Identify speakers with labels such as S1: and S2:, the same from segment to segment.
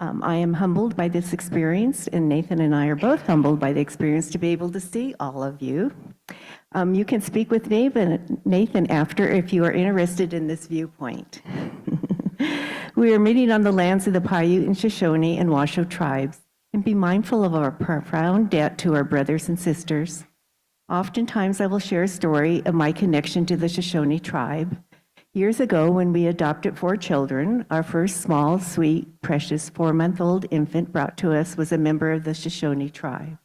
S1: I am humbled by this experience, and Nathan and I are both humbled by the experience to be able to see all of you. You can speak with Nathan after if you are interested in this viewpoint. We are meeting on the lands of the Paiute and Shoshone and Washoe tribes, and be mindful of our profound debt to our brothers and sisters. Oftentimes, I will share a story of my connection to the Shoshone tribe. Years ago, when we adopted 4 children, our first small, sweet, precious 4-month-old infant brought to us was a member of the Shoshone tribe.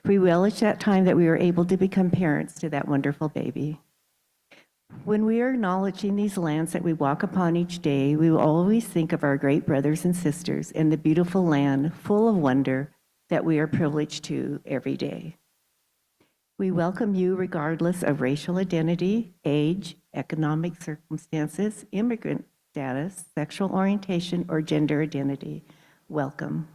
S1: We relished that time that we were able to become parents to that wonderful baby. When we are acknowledging these lands that we walk upon each day, we will always think of our great brothers and sisters and the beautiful land full of wonder that we are privileged to every day. We welcome you regardless of racial identity, age, economic circumstances, immigrant status, sexual orientation, or gender identity. Welcome.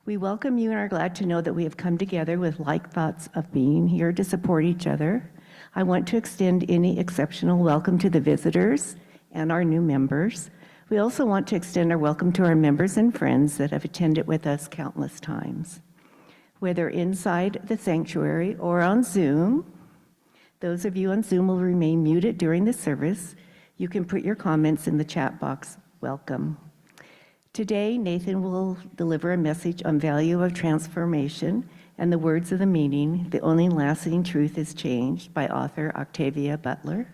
S1: We welcome you and are glad to know that we have come together with like thoughts of being here to support each other. I want to extend any exceptional welcome to the visitors and our new members. We also want to extend our welcome to our members and friends that have attended with us countless times. Whether inside the sanctuary or on Zoom, those of you on Zoom will remain muted during the service. You can put your comments in the chat box. Welcome. Today, Nathan will deliver a message on value of transformation and the words of the meaning, The Only Lasting Truth is Change, by author Octavia Butler.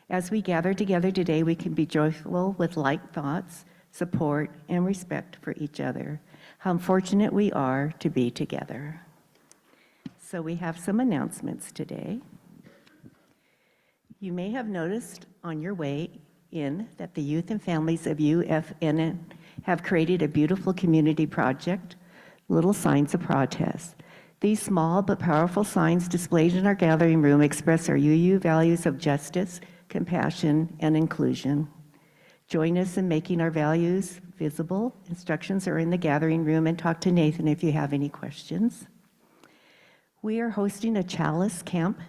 S1: As we gather together today, we can be joyful with like thoughts, support, and respect for each other. How fortunate we are to be together. So we have some announcements today. You may have noticed on your way in that the youth and families of UFNN have created a beautiful community project, Little Signs of Protest. These small but powerful signs displayed in our gathering room express our UU values of justice, compassion, and inclusion. Join us in making our values visible. Instructions are in the gathering room, and talk to Nathan if you have any questions. We are hosting a Chalice Camp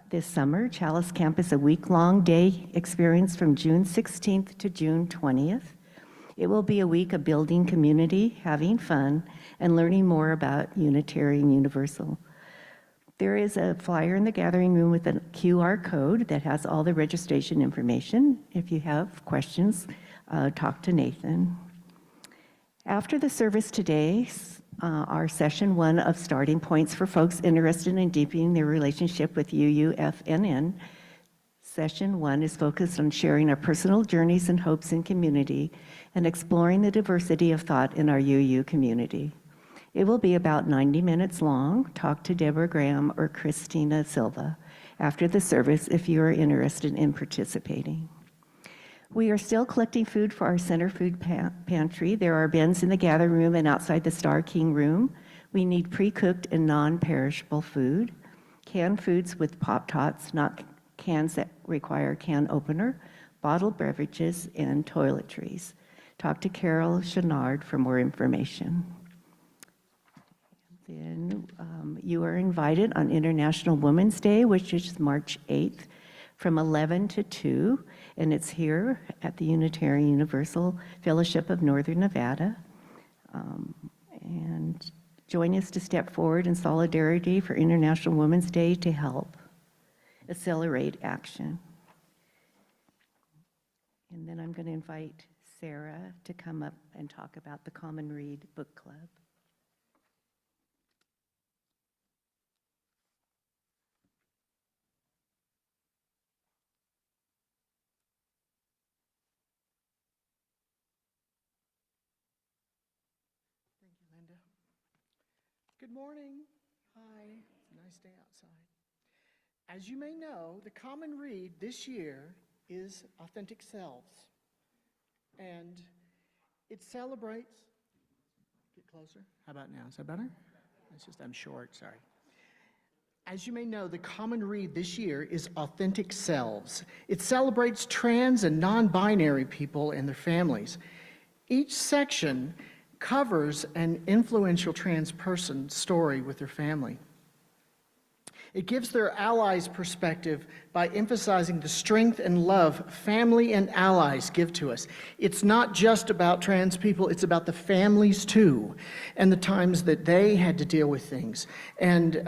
S1: this summer. Chalice Camp is a week-long day experience from June 16th to June 20th. It will be a week of building community, having fun, and learning more about Unitarian Universal. There is a flyer in the gathering room with a QR code that has all the registration information. If you have questions, talk to Nathan. After the service today, our session 1 of starting points for folks interested in deepening their relationship with UUFNN. Session 1 is focused on sharing our personal journeys and hopes in community and exploring the diversity of thought in our UU community. It will be about 90 minutes long. Talk to Deborah Graham or Christina Silva after the service if you are interested in participating. We are still collecting food for our center food pantry. There are bins in the gathering room and outside the Star King room. We need pre-cooked and non-perishable food, canned foods with Pop-Tarts, not cans that require can opener, bottled beverages, and toiletries. Talk to Carol Chenard for more information. Then you are invited on International Women's Day, which is March 8th, from 11 to 2, and it's here at the Unitarian Universal Fellowship of Northern Nevada. And join us to step forward in solidarity for International Women's Day to help accelerate action. And then I'm going to invite Sarah to come up and talk about the Common Read Book Club.
S2: Good morning. Hi. It's a nice day outside. As you may know, the Common Read this year is Authentic Selves. And it celebrates, get closer. How about now? Is that better? It's just I'm short, sorry. As you may know, the Common Read this year is Authentic Selves. It celebrates trans and non-binary people and their families. Each section covers an influential trans person's story with their family. It gives their allies perspective by emphasizing the strength and love family and allies give to us. It's not just about trans people, it's about the families too, and the times that they had to deal with things, and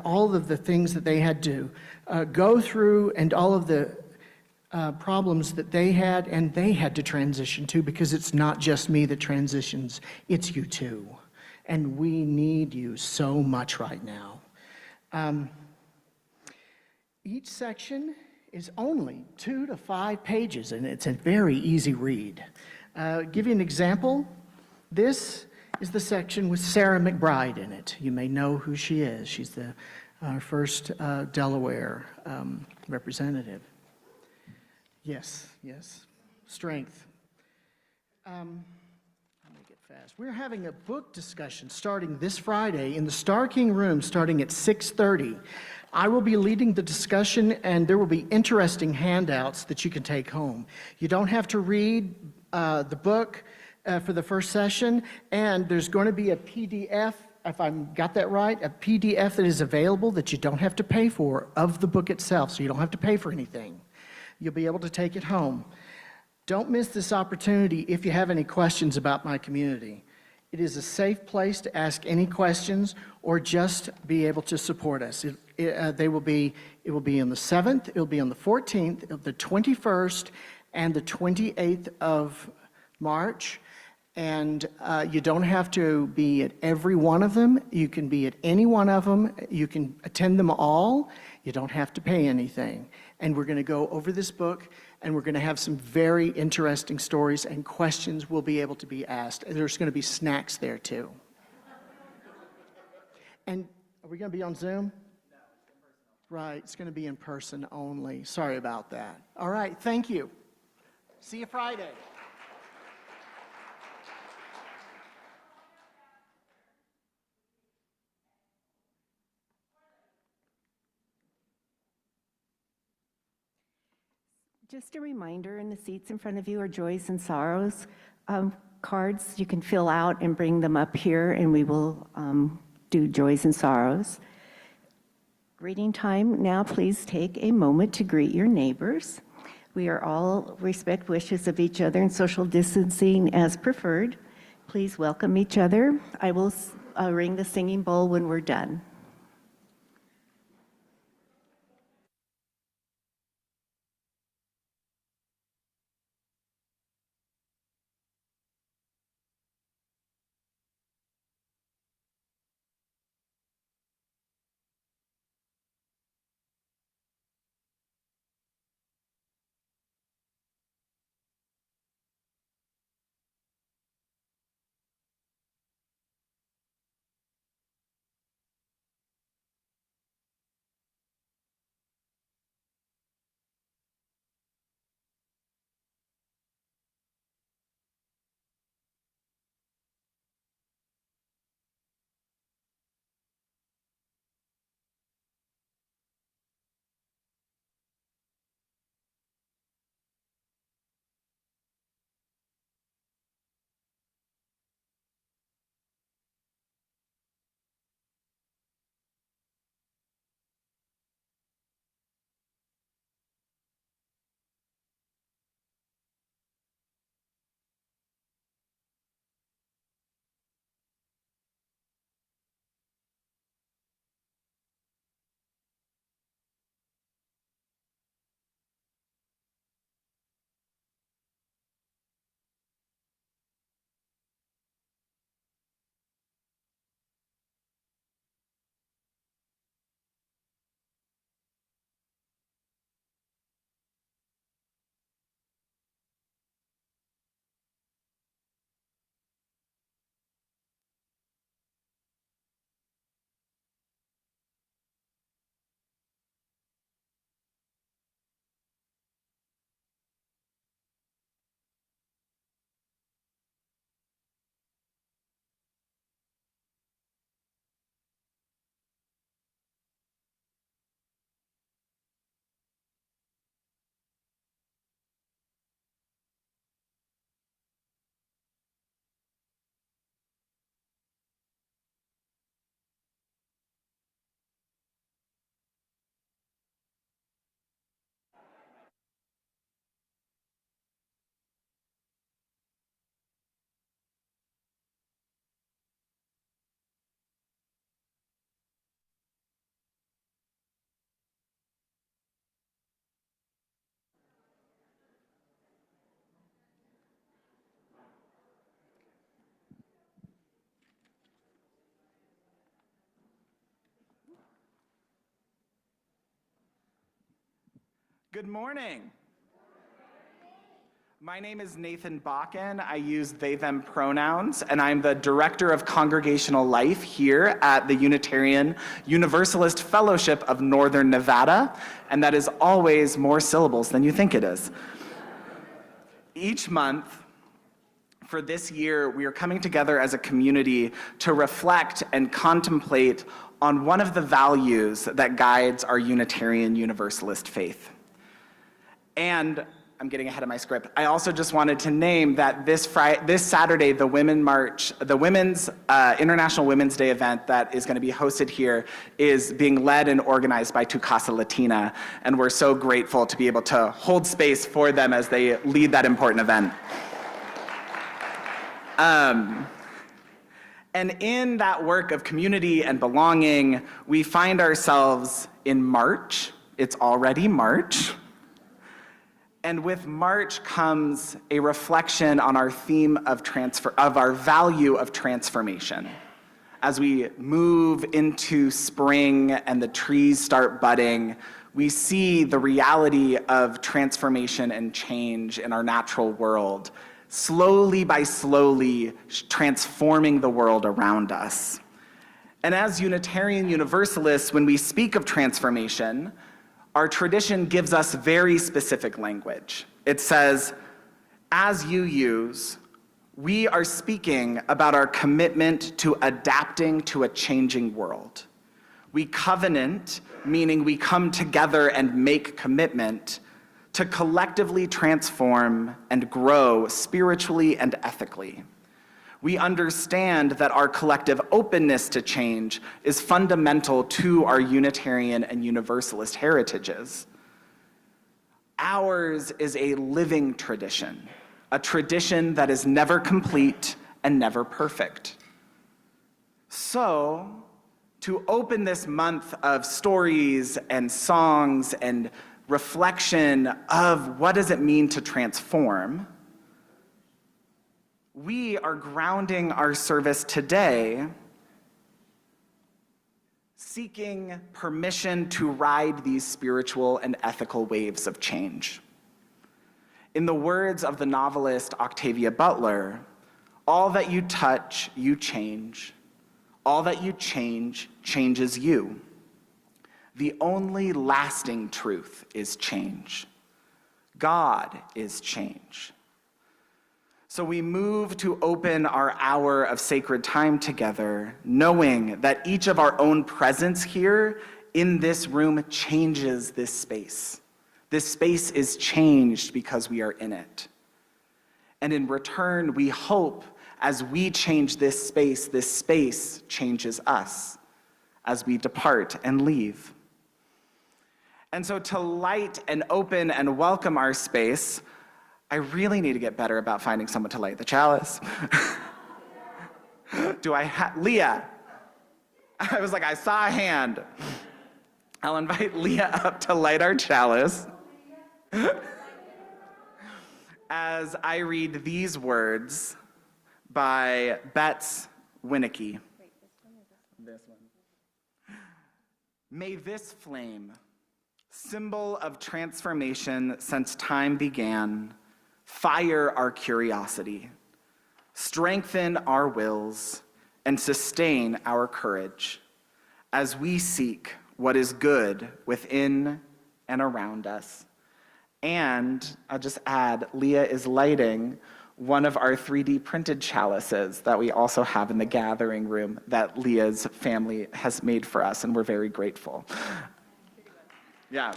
S2: all of the things that they had to go through, and all of the problems that they had and they had to transition to, because it's not just me that transitions, it's you too. And we need you so much right now. Each section is only 2 to 5 pages, and it's a very easy read. Give you an example. This is the section with Sarah McBride in it. You may know who she is. She's our first Delaware representative. Yes, yes, strength. I'm gonna get fast. We're having a book discussion starting this Friday in the Star King room, starting at 6:30. I will be leading the discussion, and there will be interesting handouts that you can take home. You don't have to read the book for the first session, and there's going to be a PDF, if I got that right, a PDF that is available that you don't have to pay for of the book itself, so you don't have to pay for anything. You'll be able to take it home. Don't miss this opportunity if you have any questions about my community. It is a safe place to ask any questions or just be able to support us. It will be on the 7th, it will be on the 14th, the 21st, and the 28th of March. And you don't have to be at every one of them. You can be at any one of them. You can attend them all. You don't have to pay anything. And we're going to go over this book, and we're going to have some very interesting stories, and questions will be able to be asked. And there's going to be snacks there too. And are we going to be on Zoom? No, it's in person. Right, it's going to be in person only. Sorry about that. All right, thank you. See you Friday.
S1: Just a reminder, in the seats in front of you are joys and sorrows cards. You can fill out and bring them up here, and we will do joys and sorrows. Greeting time. Now please take a moment to greet your neighbors. We are all respect wishes of each other and social distancing as preferred. Please welcome each other. I will ring the singing bowl when we're done.
S3: Good morning. My name is Nathan Bakken. I use they, them pronouns, and I'm the Director of Congregational Life here at the Unitarian Universalist Fellowship of Northern Nevada, and that is always more syllables than you think it is. Each month, for this year, we are coming together as a community to reflect and contemplate on one of the values that guides our Unitarian Universalist faith. And I'm getting ahead of my script. I also just wanted to name that this Saturday, the International Women's Day event that is going to be hosted here is being led and organized by Tu Casa Latina, and we're so grateful to be able to hold space for them as they lead that important event. And in that work of community and belonging, we find ourselves in March. It's already March. And with March comes a reflection on our theme of our value of transformation. As we move into spring and the trees start budding, we see the reality of transformation and change in our natural world, slowly transforming the world around us. And as Unitarian Universalists, when we speak of transformation, our tradition gives us very specific language. It says, as you use, we are speaking about our commitment to adapting to a changing world. We covenant, meaning we come together and make commitment to collectively transform and grow spiritually and ethically. We understand that our collective openness to change is fundamental to our Unitarian and Universalist heritages. Ours is a living tradition, a tradition that is never complete and never perfect. So, to open this month of stories and songs and reflection of what does it mean to transform, we are grounding our service today, seeking permission to ride these spiritual and ethical waves of change. In the words of the novelist Octavia Butler, all that you touch, you change. All that you change, changes you. The only lasting truth is change. God is change. So we move to open our hour of sacred time together, knowing that each of our own presence here in this room changes this space. This space is changed because we are in it. And in return, we hope as we change this space changes us as we depart and leave. And so to light and open and welcome our space, I really need to get better about finding someone to light the chalice. Leah? I was like, I saw a hand. I'll invite Leah up to light our chalice as I read these words by Betts Winnicky. This one. May this flame, symbol of transformation since time began, fire our curiosity, strengthen our wills, and sustain our courage as we seek what is good within and around us. And I'll just add, Leah is lighting one of our 3D printed chalices that we also have in the gathering room that Leah's family has made for us, and we're very grateful. Yeah.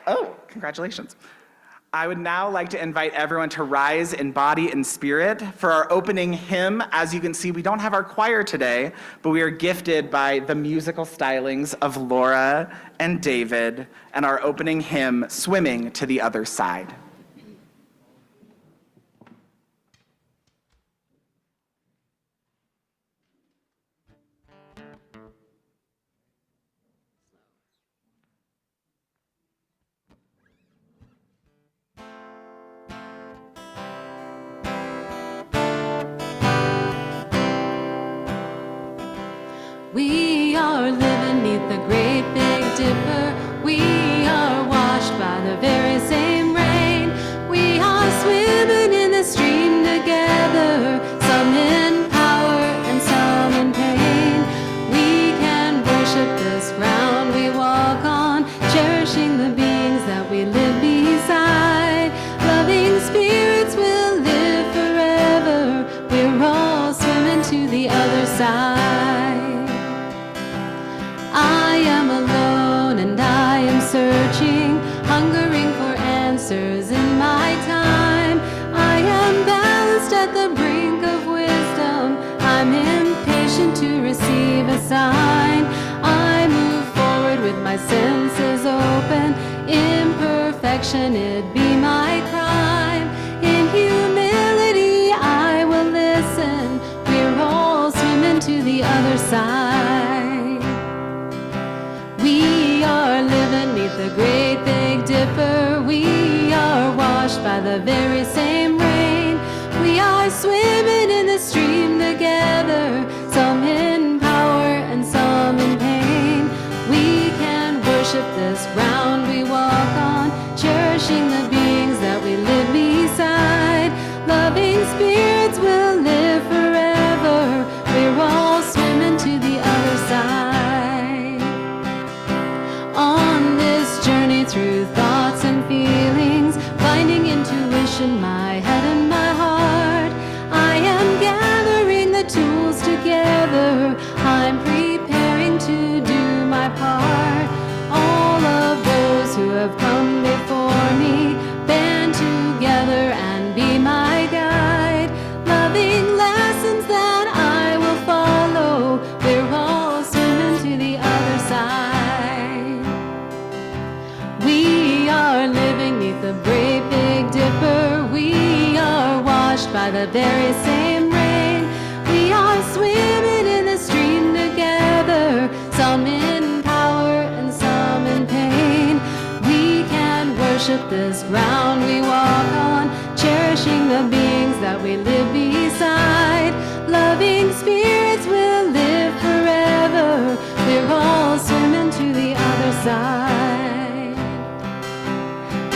S3: Oh, congratulations. I would now like to invite everyone to rise in body and spirit for our opening hymn. As you can see, we don't have our choir today, but we are gifted by the musical stylings of Laura and David, and our opening hymn, Swimming to the Other Side.
S4: We are living neath the great big Dipper, we are washed by the very same rain. We are swimming in the stream together, some in power and some in pain. We can worship this ground we walk on, cherishing the beings that we live beside. Loving spirits will live forever. We're all swimming to the other side. I am alone and I am searching, hungering for answers in my time. I am balanced at the brink of wisdom. I'm impatient to receive a sign. I move forward with my senses open. Imperfection, it'd be my crime. In humility, I will listen. We're all swimming to the other side. We are living neath the great big dipper. We are washed by the very same rain. We are swimming in the stream together, some in power and some in pain. We can worship this ground we walk on, cherishing the beings that we live beside. Loving spirits will live forever. We're all swimming to the other side. On this journey through thoughts and feelings, finding intuition, my head and my heart, I am gathering the tools together. I'm preparing to do my part. All of those who have come before me, band together and be my guide. Loving lessons that I will follow. We're all swimming to the other side. We are living neath the great big dipper. We are washed by the very same rain. We are swimming in the stream together, some in power and some in pain. We can worship this ground we walk on, cherishing the beings that we live beside. Loving spirits will live forever. We're all swimming to the other side.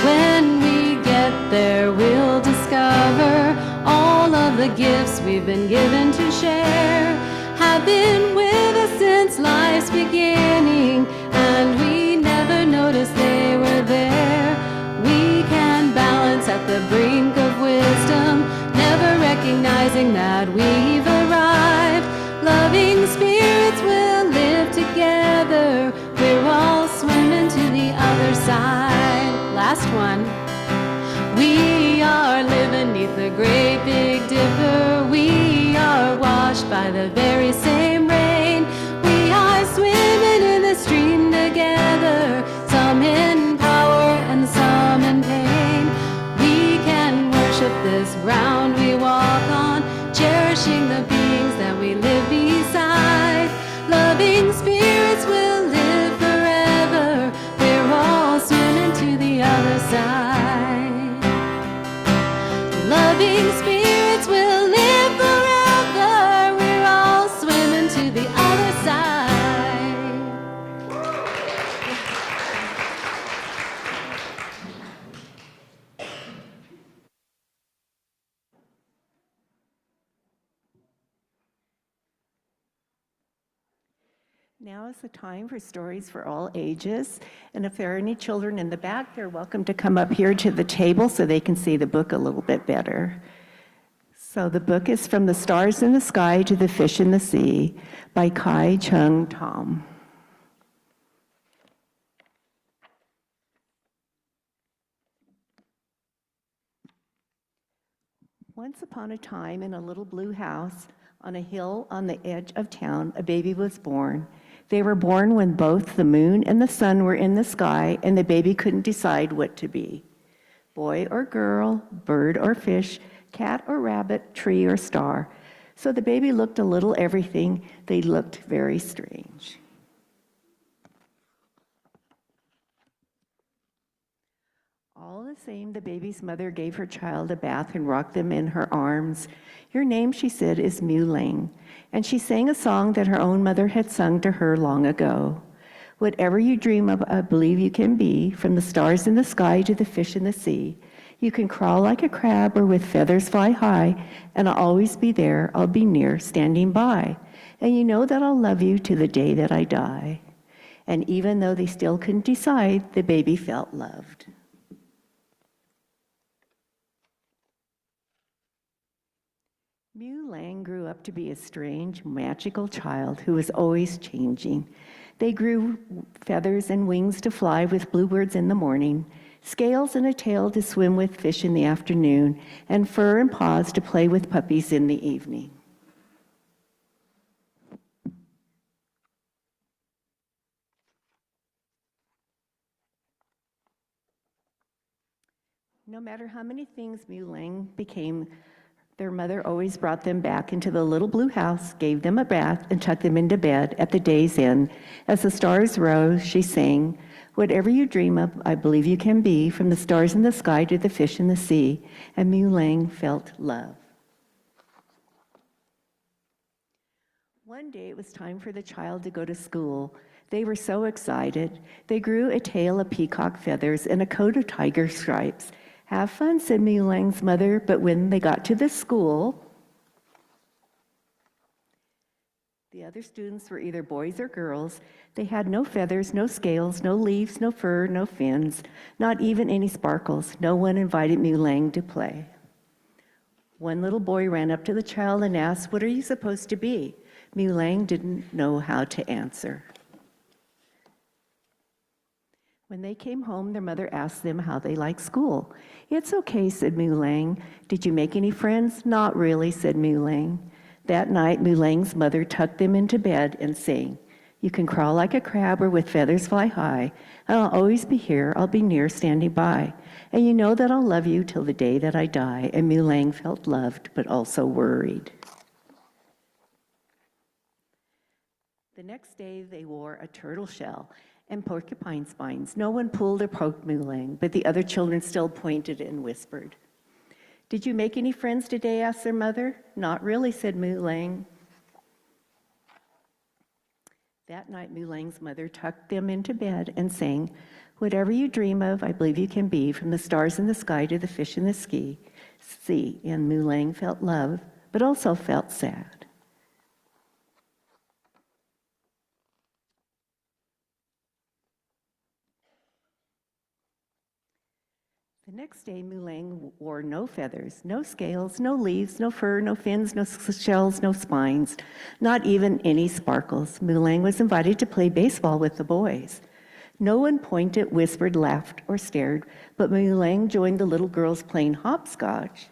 S4: When we get there, we'll discover all of the gifts we've been given to share have been with us since life's beginning, and we never noticed they were there. We can balance at the brink of wisdom, never recognizing that we've arrived. Loving spirits will live together. We're all swimming to the other side. Last one. We are living neath the great big dipper. We are washed by the very same rain. We are swimming in the stream together, some in power and some in pain. We can worship this ground we walk on, cherishing the beings that we live beside. Loving spirits will live forever. We're all swimming to the other side. Loving spirits will live forever. We're all swimming to the other side.
S1: Now is the time for stories for all ages. And if there are any children in the back, they're welcome to come up here to the table so they can see the book a little bit better. So the book is From the Stars in the Sky to the Fish in the Sea by Kai Chung Tom. Once upon a time, in a little blue house on a hill on the edge of town, a baby was born. They were born when both the moon and the sun were in the sky, and the baby couldn't decide what to be. Boy or girl, bird or fish, cat or rabbit, tree or star. So the baby looked a little everything. They looked very strange. All the same, the baby's mother gave her child a bath and rocked them in her arms. Your name, she said, is Mu Ling. And she sang a song that her own mother had sung to her long ago. Whatever you dream of, I believe you can be, from the stars in the sky to the fish in the sea. You can crawl like a crab or with feathers fly high, and I'll always be there, I'll be near, standing by. And you know that I'll love you to the day that I die. And even though they still couldn't decide, the baby felt loved. Mu Lang grew up to be a strange, magical child who was always changing. They grew feathers and wings to fly with bluebirds in the morning, scales and a tail to swim with fish in the afternoon, and fur and paws to play with puppies in the evening. No matter how many things Mu Lang became, their mother always brought them back into the little blue house, gave them a bath, and tucked them into bed at the day's end. As the stars rose, she sang, "Whatever you dream of, I believe you can be, from the stars in the sky to the fish in the sea." And Mu Lang felt love. One day it was time for the child to go to school. They were so excited. They grew a tail of peacock feathers and a coat of tiger stripes. "Have fun," said Mu Lang's mother, but when they got to the school, the other students were either boys or girls. They had no feathers, no scales, no leaves, no fur, no fins, not even any sparkles. No one invited Mu Lang to play. One little boy ran up to the child and asked, "What are you supposed to be?" Mu Lang didn't know how to answer. When they came home, their mother asked them how they liked school. "It's okay," said Mu Lang. "Did you make any friends?" "Not really," said Mu Lang. That night, Mu Lang's mother tucked them into bed and sang, "You can crawl like a crab or with feathers fly high, and I'll always be here, I'll be near, standing by. And you know that I'll love you till the day that I die." And Mu Lang felt loved, but also worried. The next day, they wore a turtle shell and porcupine spines. No one pulled or poked Mu Lang, but the other children still pointed and whispered. "Did you make any friends today?" asked their mother. "Not really," said Mu Lang. That night, Mu Lang's mother tucked them into bed and sang, "Whatever you dream of, I believe you can be, from the stars in the sky to the fish in the sea." And Mu Lang felt love, but also felt sad. The next day, Mu Lang wore no feathers, no scales, no leaves, no fur, no fins, no shells, no spines, not even any sparkles. Mu Lang was invited to play baseball with the boys. No one pointed, whispered, laughed, or stared, but Mu Lang joined the little girls playing hopscotch.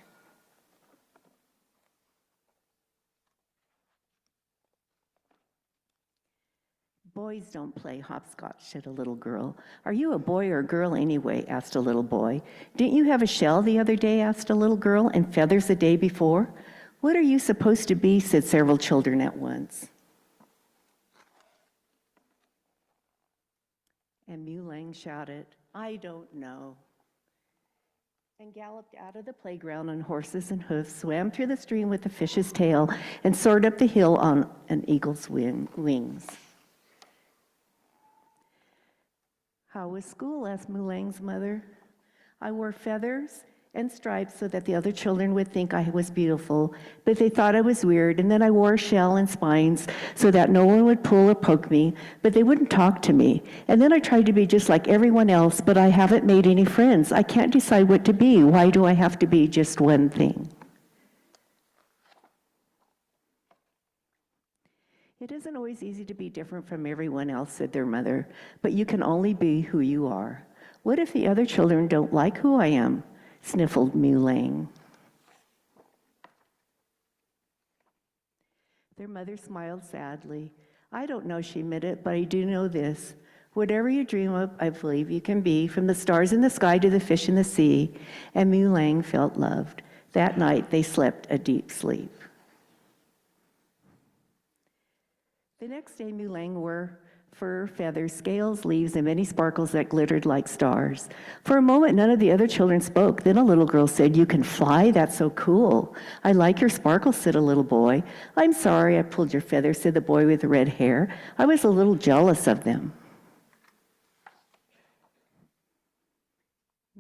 S1: "Boys don't play hopscotch," said a little girl. "Are you a boy or a girl anyway?" asked a little boy. "Didn't you have a shell the other day?" asked a little girl, "and feathers the day before?" "What are you supposed to be?" said several children at once. And Mu Lang shouted, "I don't know," and galloped out of the playground on horses and hoofs, swam through the stream with a fish's tail, and soared up the hill on an eagle's wings. "How was school?" asked Mu Lang's mother. "I wore feathers and stripes so that the other children would think I was beautiful, but they thought I was weird. And then I wore a shell and spines so that no one would pull or poke me, but they wouldn't talk to me. And then I tried to be just like everyone else, but I haven't made any friends. I can't decide what to be. Why do I have to be just one thing?" "It isn't always easy to be different from everyone else," said their mother, "but you can only be who you are." "What if the other children don't like who I am?" sniffled Mu Lang. Their mother smiled sadly. "I don't know," she admitted, "but I do know this. Whatever you dream of, I believe you can be, from the stars in the sky to the fish in the sea." And Mu Lang felt loved. That night, they slept a deep sleep. The next day, Mu Lang wore fur, feathers, scales, leaves, and many sparkles that glittered like stars. For a moment, none of the other children spoke. Then a little girl said, "You can fly? That's so cool." "I like your sparkles," said a little boy. "I'm sorry I pulled your feathers," said the boy with the red hair. "I was a little jealous of them."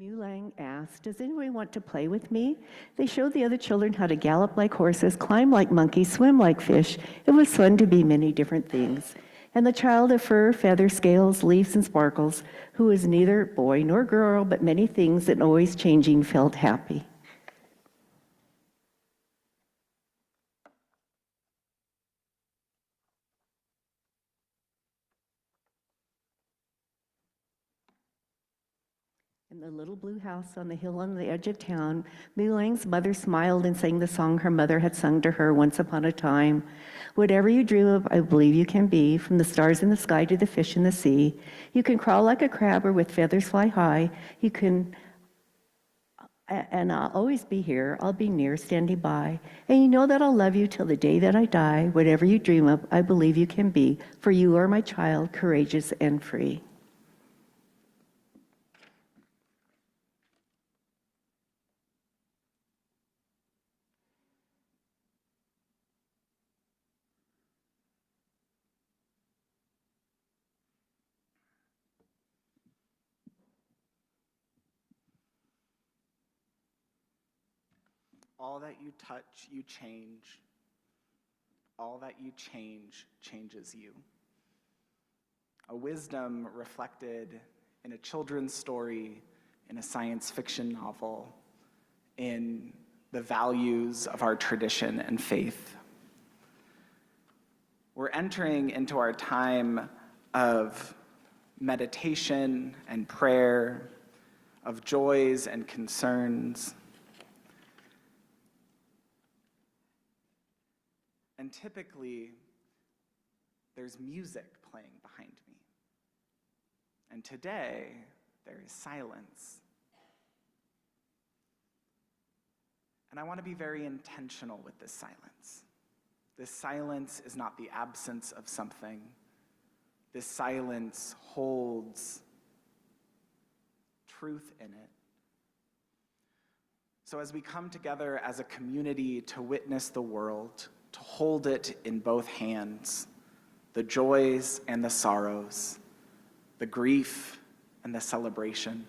S1: Mulang asked, "Does anyone want to play with me?" They showed the other children how to gallop like horses, climb like monkeys, swim like fish. It was fun to be many different things. And the child of fur, feather, scales, leaves, and sparkles, who was neither boy nor girl, but many things and always changing, felt happy. In the little blue house on the hill on the edge of town, Mulang's mother smiled and sang the song her mother had sung to her once upon a time. "Whatever you dream of, I believe you can be, from the stars in the sky to the fish in the sea. You can crawl like a crab or with feathers fly high. You can, and I'll always be here. I'll be near, standing by. And you know that I'll love you till the day that I die. Whatever you dream of, I believe you can be, for you are my child, courageous and free."
S3: All that you touch, you change. All that you change, changes you. A wisdom reflected in a children's story, in a science fiction novel, in the values of our tradition and faith. We're entering into our time of meditation and prayer, of joys and concerns. And typically, there's music playing behind me. And today, there is silence. And I want to be very intentional with this silence. This silence is not the absence of something. This silence holds truth in it. So as we come together as a community to witness the world, to hold it in both hands, the joys and the sorrows, the grief and the celebration.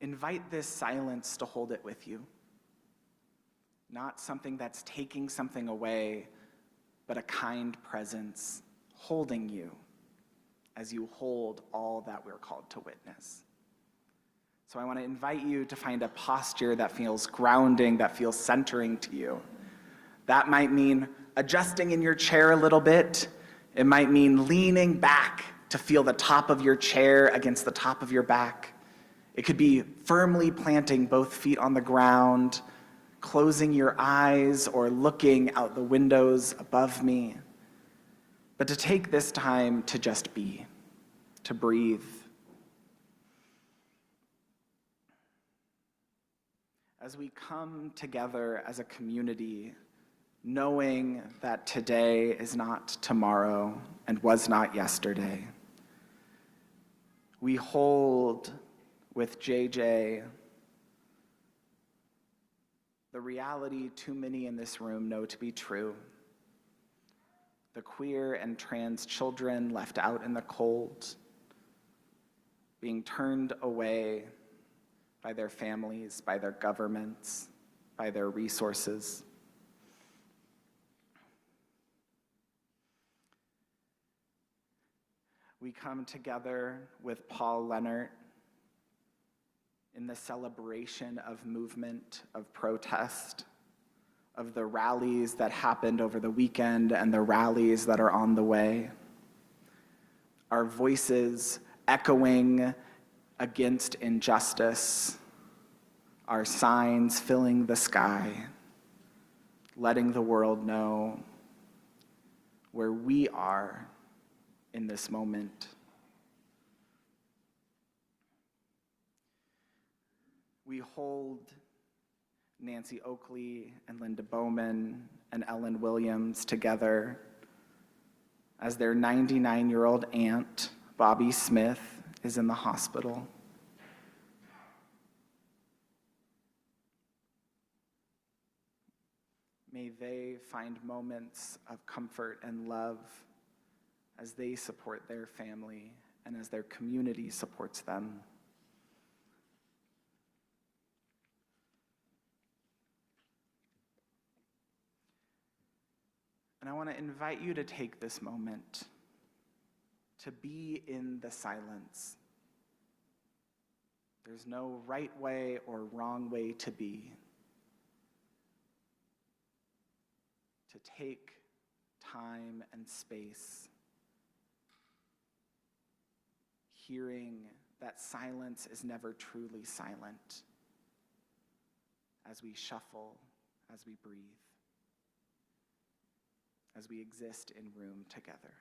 S3: Invite this silence to hold it with you. Not something that's taking something away, but a kind presence holding you as you hold all that we're called to witness. So I want to invite you to find a posture that feels grounding, that feels centering to you. That might mean adjusting in your chair a little bit. It might mean leaning back to feel the top of your chair against the top of your back. It could be firmly planting both feet on the ground, closing your eyes or looking out the windows above me. But to take this time to just be, to breathe. As we come together as a community, knowing that today is not tomorrow and was not yesterday, we hold with JJ the reality too many in this room know to be true. The queer and trans children left out in the cold, being turned away by their families, by their governments, by their resources. We come together with Paul Leonard in the celebration of movement, of protest, of the rallies that happened over the weekend and the rallies that are on the way. Our voices echoing against injustice, our signs filling the sky, letting the world know where we are in this moment. We hold Nancy Oakley and Linda Bowman and Ellen Williams together as their 99-year-old aunt, Bobby Smith, is in the hospital. May they find moments of comfort and love as they support their family and as their community supports them. And I want to invite you to take this moment to be in the silence. There's no right way or wrong way to be. To take time and space, hearing that silence is never truly silent as we shuffle, as we breathe, as we exist in room together.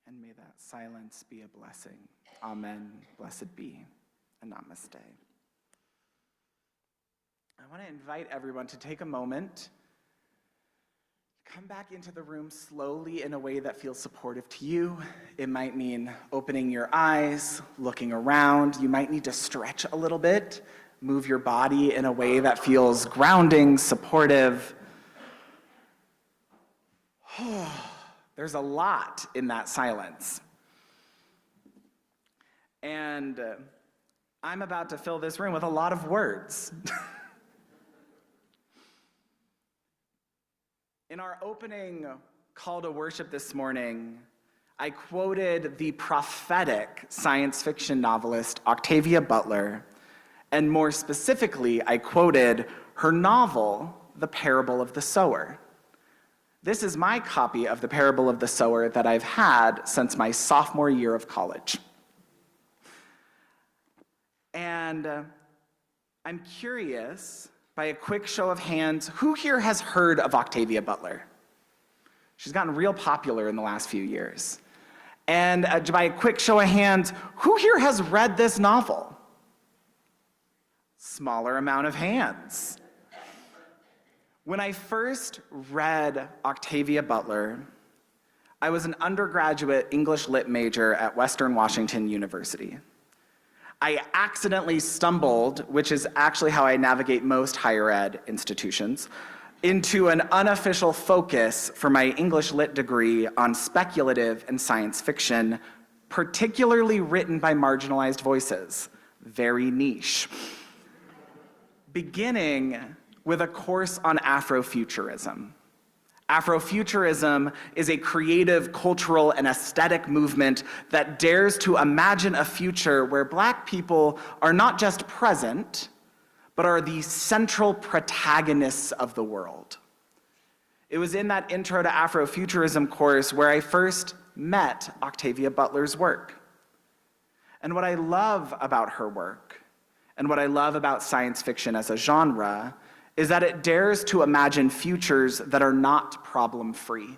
S3: And may that silence be a blessing. Amen. Blessed be, and namaste. I want to invite everyone to take a moment, come back into the room slowly in a way that feels supportive to you. It might mean opening your eyes, looking around. You might need to stretch a little bit, move your body in a way that feels grounding, supportive. There's a lot in that silence. And I'm about to fill this room with a lot of words. In our opening call to worship this morning, I quoted the prophetic science fiction novelist Octavia Butler, and more specifically, I quoted her novel, The Parable of the Sower. This is my copy of The Parable of the Sower that I've had since my sophomore year of college. And I'm curious, by a quick show of hands, who here has heard of Octavia Butler? She's gotten real popular in the last few years. And by a quick show of hands, who here has read this novel? Smaller amount of hands. When I first read Octavia Butler, I was an undergraduate English Lit major at Western Washington University. I accidentally stumbled, which is actually how I navigate most higher ed institutions, into an unofficial focus for my English Lit degree on speculative and science fiction, particularly written by marginalized voices. Very niche. Beginning with a course on Afrofuturism. Afrofuturism is a creative, cultural, and aesthetic movement that dares to imagine a future where Black people are not just present, but are the central protagonists of the world. It was in that Intro to Afrofuturism course where I first met Octavia Butler's work. And what I love about her work, and what I love about science fiction as a genre, is that it dares to imagine futures that are not problem-free.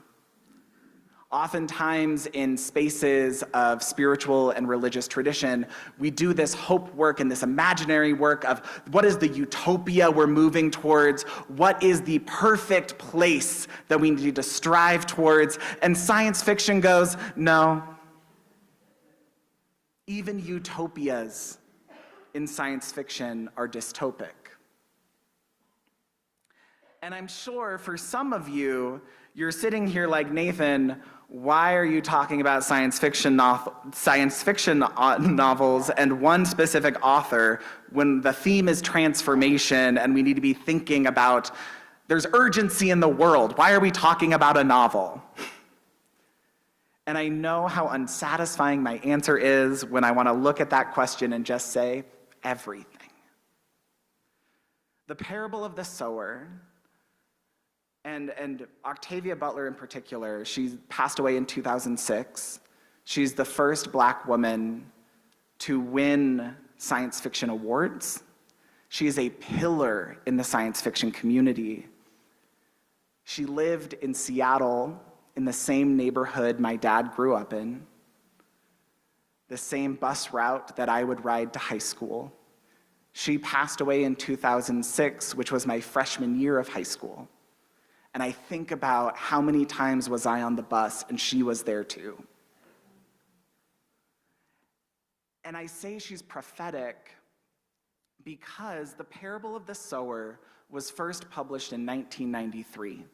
S3: Oftentimes in spaces of spiritual and religious tradition, we do this hope work and this imaginary work of what is the utopia we're moving towards, what is the perfect place that we need to strive towards, and science fiction goes, no. Even utopias in science fiction are dystopic. And I'm sure for some of you, you're sitting here like, Nathan, why are you talking about science fiction novels and one specific author when the theme is transformation and we need to be thinking about there's urgency in the world? Why are we talking about a novel? And I know how unsatisfying my answer is when I want to look at that question and just say, everything. The Parable of the Sower, and Octavia Butler in particular, she passed away in 2006. She's the first Black woman to win science fiction awards. She is a pillar in the science fiction community. She lived in Seattle in the same neighborhood my dad grew up in, the same bus route that I would ride to high school. She passed away in 2006, which was my freshman year of high school. And I think about how many times was I on the bus and she was there too. And I say she's prophetic because the parable of the sower was first published in 1993.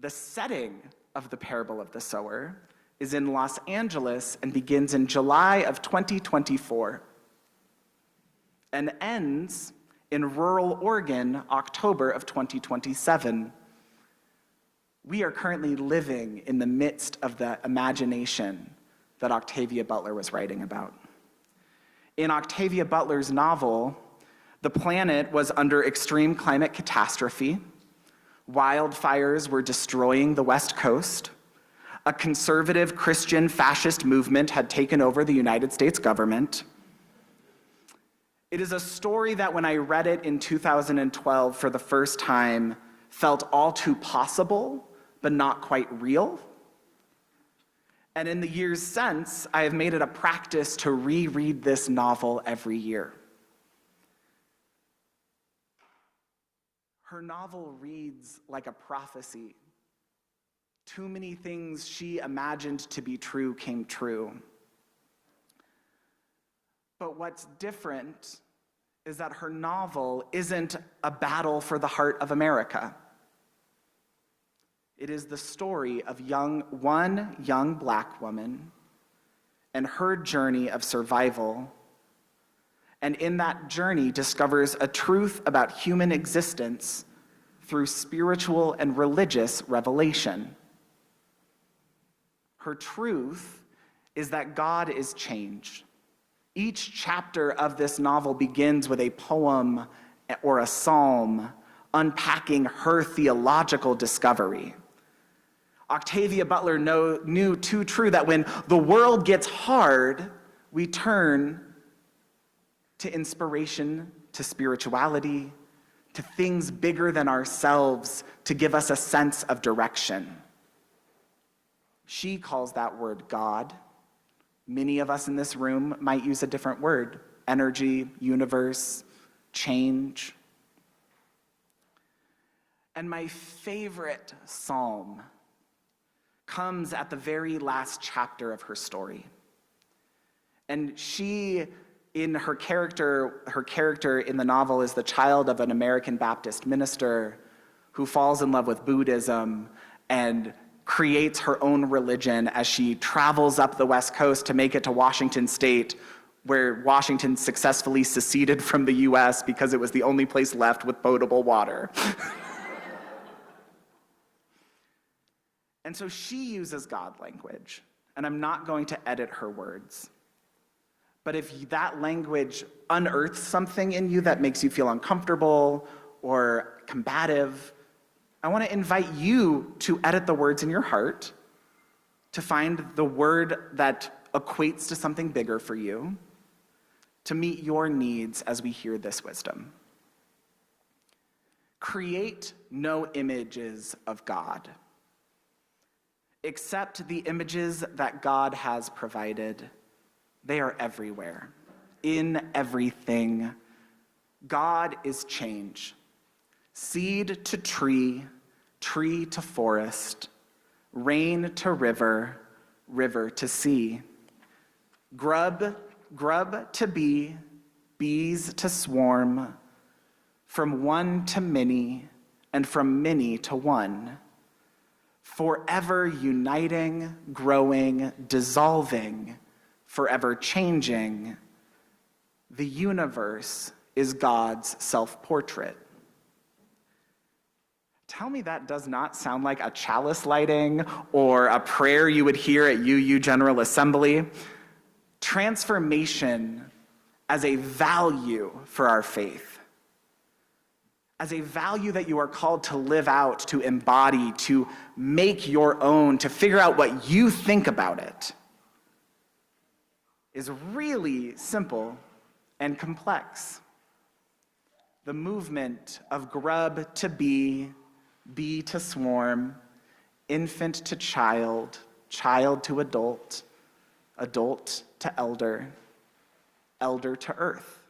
S3: The setting of the parable of the sower is in Los Angeles and begins in July of 2024 and ends in rural Oregon, October of 2027. We are currently living in the midst of the imagination that Octavia Butler was writing about. In Octavia Butler's novel, the planet was under extreme climate catastrophe. Wildfires were destroying the West Coast. A conservative Christian fascist movement had taken over the United States government. It is a story that when I read it in 2012 for the first time, felt all too possible, but not quite real. And in the years since, I have made it a practice to reread this novel every year. Her novel reads like a prophecy. Too many things she imagined to be true came true. But what's different is that her novel isn't a battle for the heart of America. It is the story of one young Black woman and her journey of survival, and in that journey discovers a truth about human existence through spiritual and religious revelation. Her truth is that God is change. Each chapter of this novel begins with a poem or a psalm unpacking her theological discovery. Octavia Butler knew too true that when the world gets hard, we turn to inspiration, to spirituality, to things bigger than ourselves to give us a sense of direction. She calls that word God. Many of us in this room might use a different word: energy, universe, change. And my favorite psalm comes at the very last chapter of her story. And she, in her character in the novel is the child of an American Baptist minister who falls in love with Buddhism and creates her own religion as she travels up the West Coast to make it to Washington State, where Washington successfully seceded from the US because it was the only place left with potable water. And so she uses God language, and I'm not going to edit her words. But if that language unearths something in you that makes you feel uncomfortable or combative, I want to invite you to edit the words in your heart, to find the word that equates to something bigger for you, to meet your needs as we hear this wisdom. Create no images of God. Accept the images that God has provided. They are everywhere, in everything. God is change. Seed to tree, tree to forest, rain to river, river to sea. Grub to bee, bees to swarm, from one to many, and from many to one. Forever uniting, growing, dissolving, forever changing. The universe is God's self-portrait. Tell me that does not sound like a chalice lighting or a prayer you would hear at UU General Assembly. Transformation as a value for our faith, as a value that you are called to live out, to embody, to make your own, to figure out what you think about it, is really simple and complex. The movement of grub to bee, bee to swarm, infant to child, child to adult, adult to elder, elder to earth.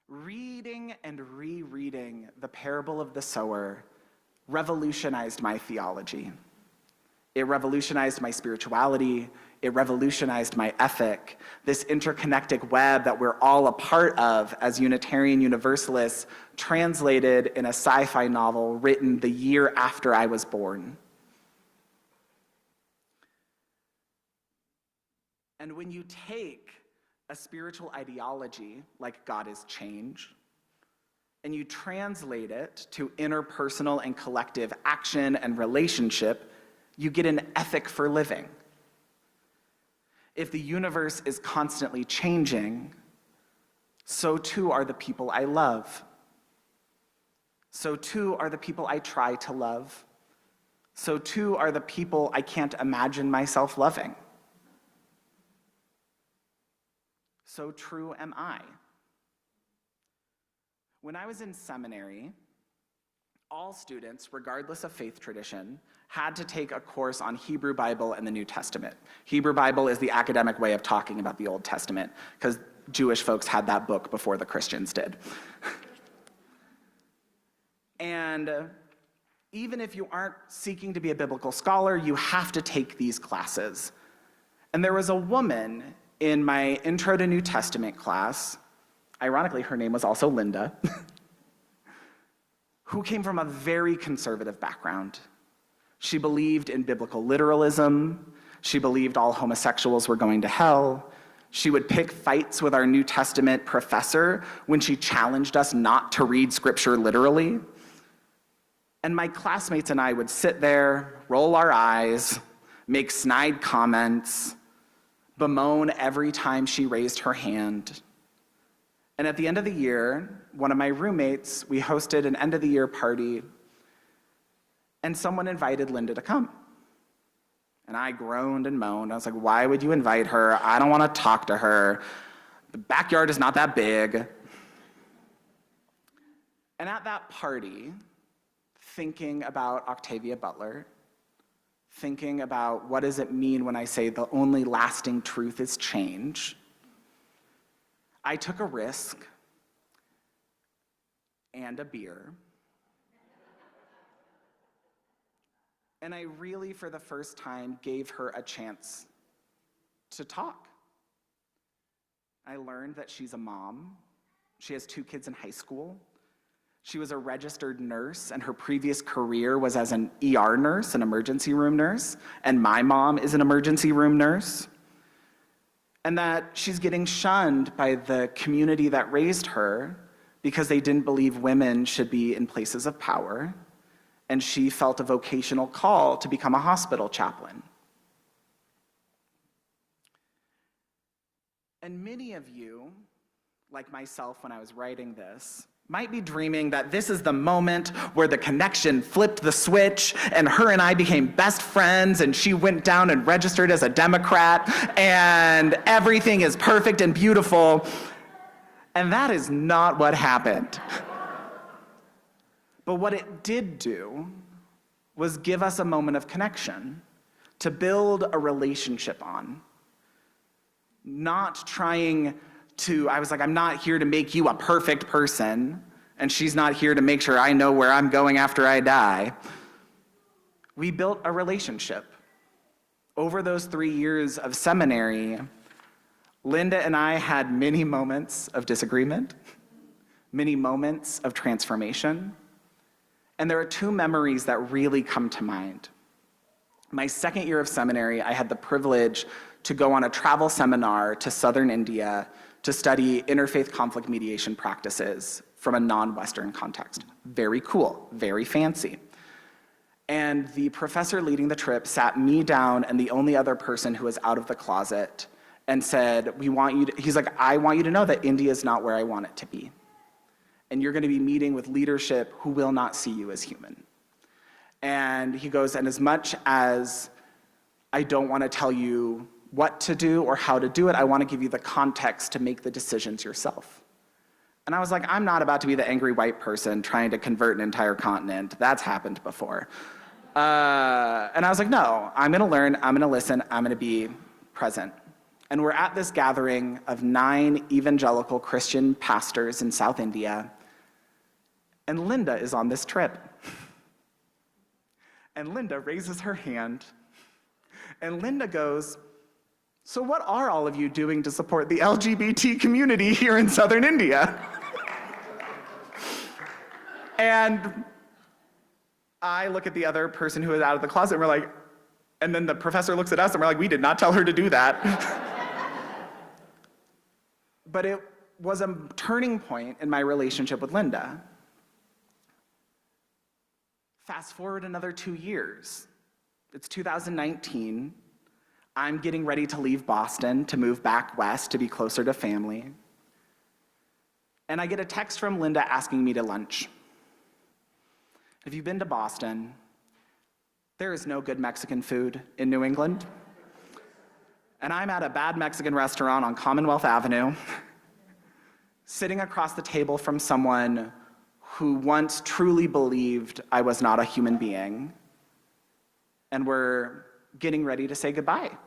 S3: Reading and rereading the parable of the sower revolutionized my theology. It revolutionized my spirituality. It revolutionized my ethic. This interconnected web that we're all a part of as Unitarian Universalists, translated in a sci-fi novel written the year after I was born. And when you take a spiritual ideology like God is change, and you translate it to interpersonal and collective action and relationship, you get an ethic for living. If the universe is constantly changing, so too are the people I love. So too are the people I try to love. So too are the people I can't imagine myself loving. So true am I. When I was in seminary, all students, regardless of faith tradition, had to take a course on Hebrew Bible and the New Testament. Hebrew Bible is the academic way of talking about the Old Testament, because Jewish folks had that book before the Christians did. And even if you aren't seeking to be a biblical scholar, you have to take these classes. And there was a woman in my Intro to New Testament class, ironically, her name was also Linda, who came from a very conservative background. She believed in biblical literalism. She believed all homosexuals were going to hell. She would pick fights with our New Testament professor when she challenged us not to read scripture literally. And my classmates and I would sit there, roll our eyes, make snide comments, bemoan every time she raised her hand. And at the end of the year, one of my roommates, we hosted an end of the year party, and someone invited Linda to come. And I groaned and moaned. I was like, why would you invite her? I don't want to talk to her. The backyard is not that big. And at that party, thinking about Octavia Butler, thinking about what does it mean when I say the only lasting truth is change, I took a risk and a beer. And I really, for the first time, gave her a chance to talk. I learned that she's a mom. She has 2 kids in high school. She was a registered nurse, and her previous career was as an ER nurse, an emergency room nurse, and my mom is an emergency room nurse. And that she's getting shunned by the community that raised her because they didn't believe women should be in places of power, and she felt a vocational call to become a hospital chaplain. And many of you, like myself when I was writing this, might be dreaming that this is the moment where the connection flipped the switch and her and I became best friends and she went down and registered as a Democrat and everything is perfect and beautiful. And that is not what happened. But what it did do was give us a moment of connection to build a relationship on. Not trying to, I was like, I'm not here to make you a perfect person, and she's not here to make sure I know where I'm going after I die. We built a relationship. Over those 3 years of seminary, Linda and I had many moments of disagreement, many moments of transformation, and there are 2 memories that really come to mind. My second year of seminary, I had the privilege to go on a travel seminar to southern India to study interfaith conflict mediation practices from a non-Western context. Very cool, very fancy. And the professor leading the trip sat me down and the only other person who was out of the closet and said, he's like, I want you to know that India is not where I want it to be. And you're gonna be meeting with leadership who will not see you as human. And he goes, and as much as I don't wanna tell you what to do or how to do it, I wanna give you the context to make the decisions yourself. And I was like, I'm not about to be the angry white person trying to convert an entire continent. That's happened before. And I was like, no, I'm gonna learn, I'm gonna listen, I'm gonna be present. And we're at this gathering of 9 evangelical Christian pastors in South India, and Linda is on this trip. And Linda raises her hand, And Linda goes, "So what are all of you doing to support the LGBT community here in southern India?" And I look at the other person who is out of the closet, and we're like, and then the professor looks at us, and we're like, we did not tell her to do that. But it was a turning point in my relationship with Linda. Fast forward another 2 years. It's 2019. I'm getting ready to leave Boston to move back west to be closer to family. And I get a text from Linda asking me to lunch. If you've been to Boston, there is no good Mexican food in New England. And I'm at a bad Mexican restaurant on Commonwealth Avenue, sitting across the table from someone who once truly believed I was not a human being, and we're getting ready to say goodbye.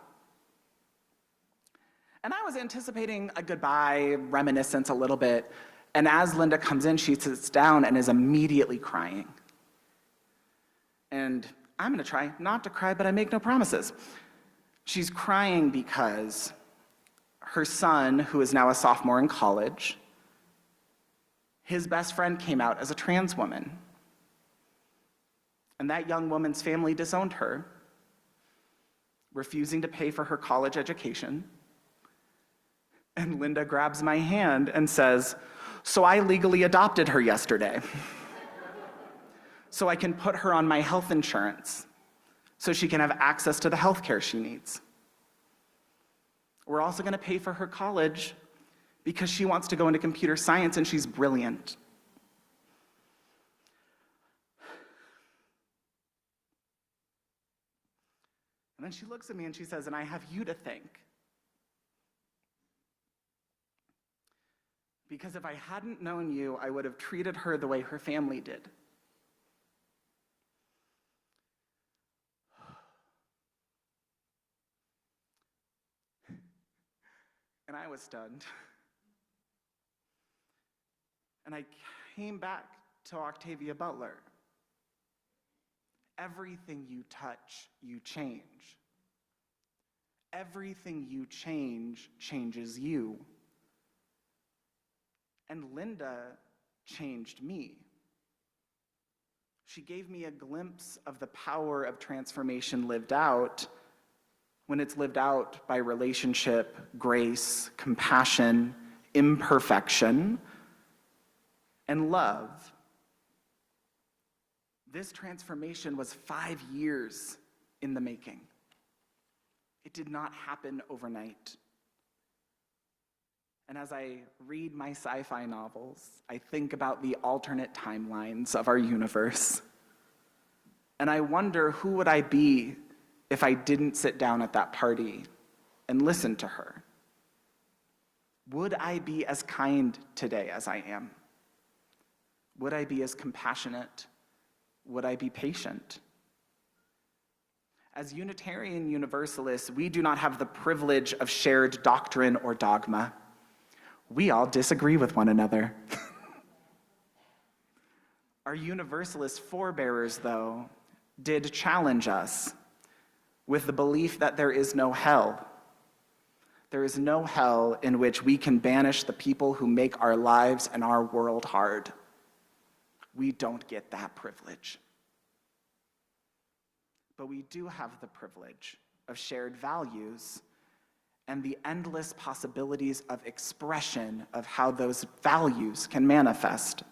S3: And I was anticipating a goodbye reminiscence a little bit, and as Linda comes in, she sits down and is immediately crying. And I'm gonna try not to cry, but I make no promises. She's crying because her son, who is now a sophomore in college, his best friend came out as a trans woman. And that young woman's family disowned her, refusing to pay for her college education. And Linda grabs my hand and says, "So I legally adopted her yesterday, so I can put her on my health insurance, so she can have access to the health care she needs. We're also gonna pay for her college because she wants to go into computer science and she's brilliant." And then she looks at me and she says, "And I have you to thank. Because if I hadn't known you, I would have treated her the way her family did." And I was stunned. And I came back to Octavia Butler. Everything you touch, you change. Everything you change changes you. And Linda changed me. She gave me a glimpse of the power of transformation lived out when it's lived out by relationship, grace, compassion, imperfection, and love. This transformation was 5 years in the making. It did not happen overnight. And as I read my sci-fi novels, I think about the alternate timelines of our universe. And I wonder, who would I be if I didn't sit down at that party and listen to her? Would I be as kind today as I am? Would I be as compassionate? Would I be patient? As Unitarian Universalists, we do not have the privilege of shared doctrine or dogma. We all disagree with one another. Our Universalist forebearers, though, did challenge us with the belief that there is no hell. There is no hell in which we can banish the people who make our lives and our world hard. We don't get that privilege. But we do have the privilege of shared values and the endless possibilities of expression of how those values can manifest.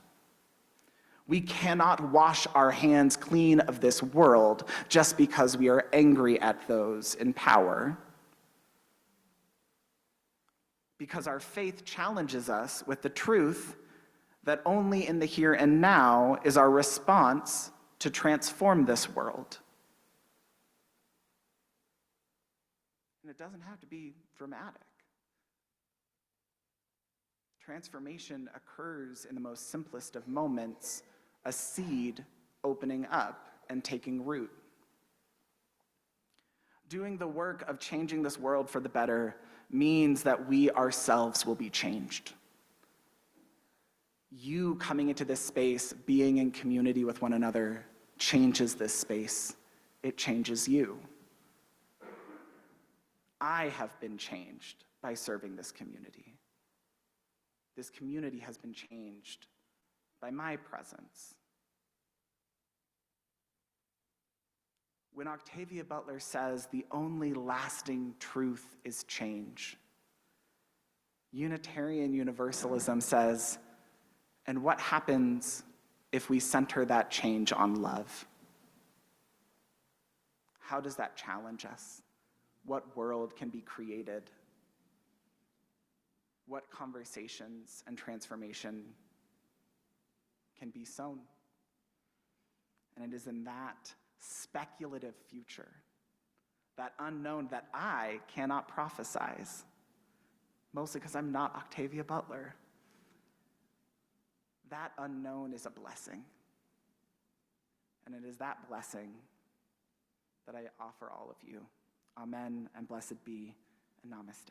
S3: We cannot wash our hands clean of this world just because we are angry at those in power. Because our faith challenges us with the truth that only in the here and now is our response to transform this world. And it doesn't have to be dramatic. Transformation occurs in the most simplest of moments, a seed opening up and taking root. Doing the work of changing this world for the better means that we ourselves will be changed. You coming into this space, being in community with one another, changes this space. It changes you. I have been changed by serving this community. This community has been changed by my presence. When Octavia Butler says the only lasting truth is change, Unitarian Universalism says, and what happens if we center that change on love? How does that challenge us? What world can be created? What conversations and transformation can be sown? And it is in that speculative future, that unknown, that I cannot prophesize, mostly because I'm not Octavia Butler. That unknown is a blessing. And it is that blessing that I offer all of you. Amen, and blessed be, and namaste.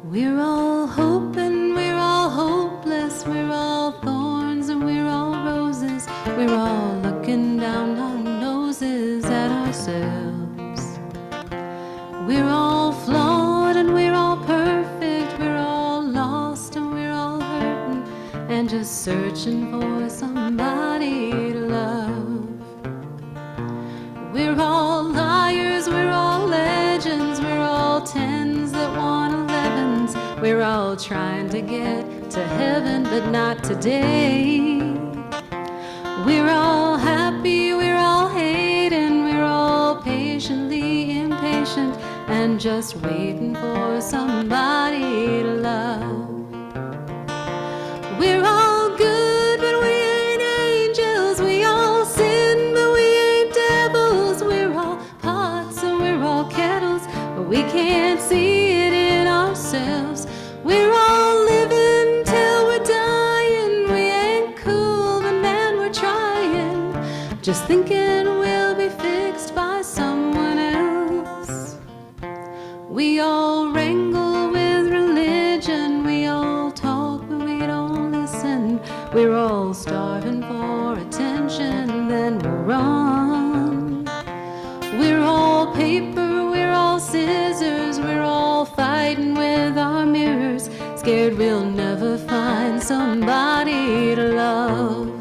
S4: We're all hoping, we're all hopeless, we're all thorns and we're all roses. We're all looking down our noses at ourselves. We're all flawed and we're all perfect, we're all lost and we're all hurting, and just searching for somebody to love. We're all liars, we're all legends, we're all tens that want 11s. We're all trying to get to heaven, but not today. We're all happy, we're all hating, we're all patiently impatient, and just waiting for somebody to love. We're all good, but we ain't angels. We all sin, but we ain't devils. We're all pots and we're all kettles, but we can't see it in ourselves. We're all living till we're dying. We ain't cool, but man, we're trying. Just thinking we'll be fixed by someone else. We all wrangle with religion. We all talk, but we don't listen. We're all starving for attention, then we'll run. We're all paper, we're all scissors, we're all fighting with our mirrors, scared we'll never find somebody to love.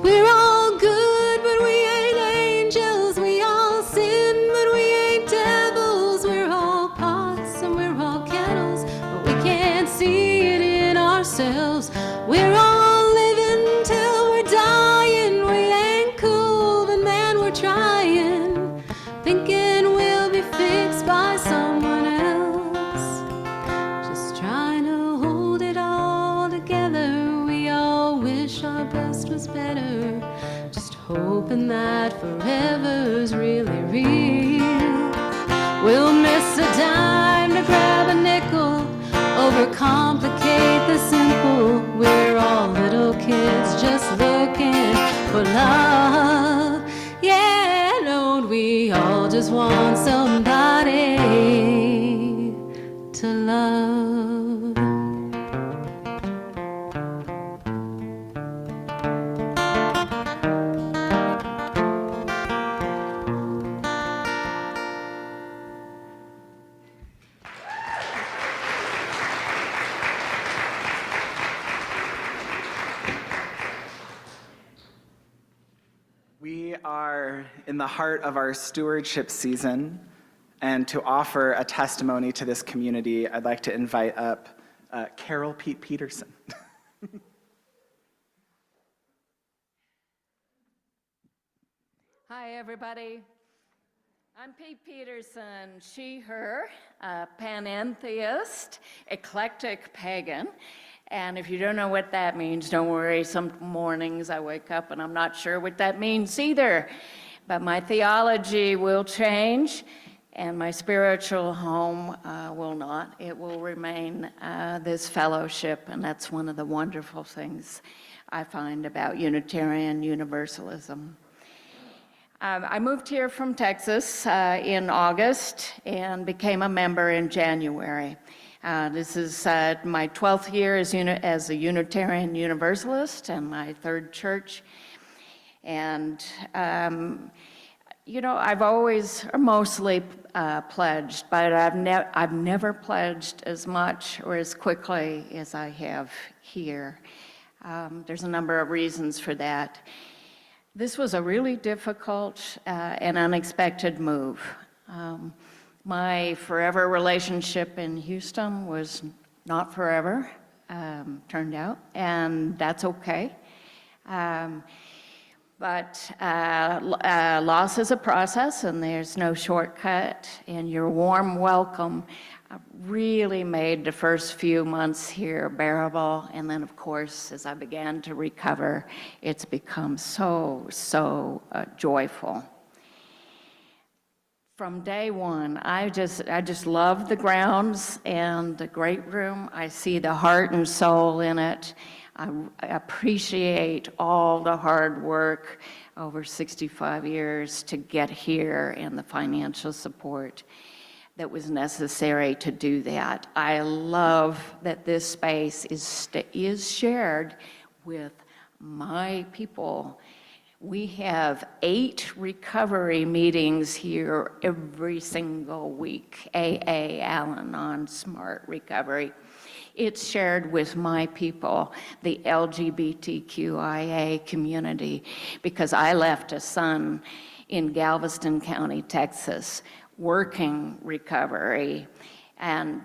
S4: We're all good, but we ain't angels. We all sin, but we ain't devils. We're all pots and we're all kettles, but we can't see it in ourselves. We're all living till we're dying. We ain't cool, but man, we're trying. Thinking we'll be fixed by someone else. Just trying to hold it all together. We all wish our best was better. Just hoping that forever's really real. We'll miss a dime to grab a nickel, overcomplicate the simple. We're all little kids just looking for love. Yeah, don't we all just want somebody to love?
S3: We are in the heart of our stewardship season, and to offer a testimony to this community, I'd like to invite up Carol Pete Peterson.
S5: Hi, everybody. I'm Pete Peterson, she, her, panentheist, eclectic pagan. And if you don't know what that means, don't worry. Some mornings I wake up and I'm not sure what that means either. But my theology will change, and my spiritual home will not. It will remain this fellowship, and that's one of the wonderful things I find about Unitarian Universalism. I moved here from Texas in August and became a member in January. This is my 12th year as a Unitarian Universalist and my third church. And, you know, I've always mostly pledged, but I've never pledged as much or as quickly as I have here. There's a number of reasons for that. This was a really difficult and unexpected move. My forever relationship in Houston was not forever, turned out, and that's okay. But loss is a process, and there's no shortcut, and your warm welcome really made the first few months here bearable. And then, of course, as I began to recover, it's become so joyful. From day one, I just love the grounds and the great room. I see the heart and soul in it. I appreciate all the hard work over 65 years to get here and the financial support that was necessary to do that. I love that this space is shared with my people. We have 8 recovery meetings here every single week, AA, Al-Anon, Smart Recovery. It's shared with my people, the LGBTQIA community, because I left a son in Galveston County, Texas, working recovery and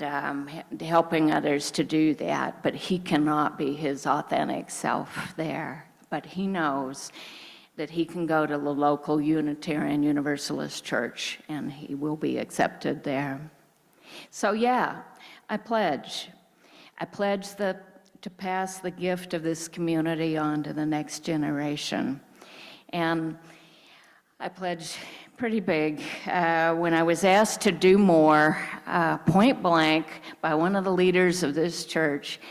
S5: helping others to do that, but he cannot be his authentic self there. But he knows that he can go to the local Unitarian Universalist church and he will be accepted there. So yeah, I pledge to pass the gift of this community on to the next generation. And I pledge pretty big. When I was asked to do more, point blank, by one of the leaders of this church,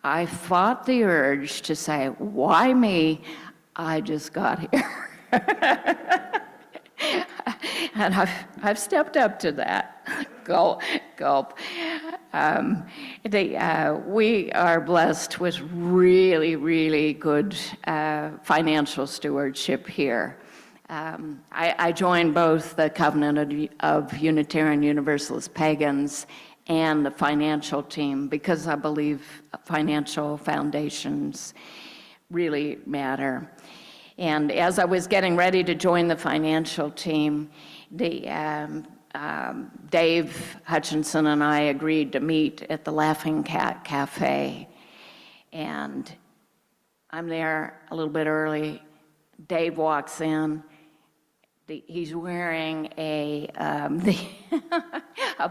S5: I fought the urge to say, why me? I just got here. And I've stepped up to that. Gulp. We are blessed with really good financial stewardship here. I joined both the Covenant of Unitarian Universalist Pagans and the financial team because I believe financial foundations really matter. And as I was getting ready to join the financial team, Dave Hutchinson and I agreed to meet at the Laughing Cat Cafe. And I'm there a little bit early. Dave walks in. He's wearing a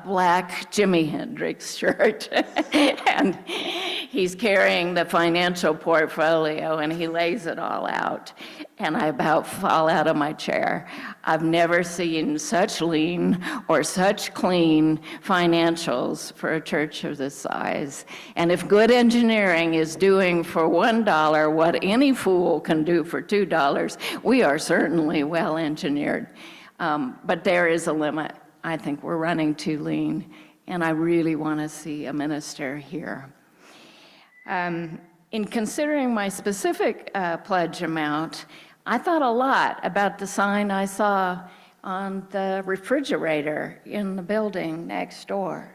S5: black Jimi Hendrix shirt, and he's carrying the financial portfolio, and he lays it all out. And I about fall out of my chair. I've never seen such lean or such clean financials for a church of this size. And if good engineering is doing for $1 what any fool can do for $2, we are certainly well engineered. But there is a limit. I think we're running too lean, and I really want to see a minister here. In considering my specific pledge amount, I thought a lot about the sign I saw on the refrigerator in the building next door.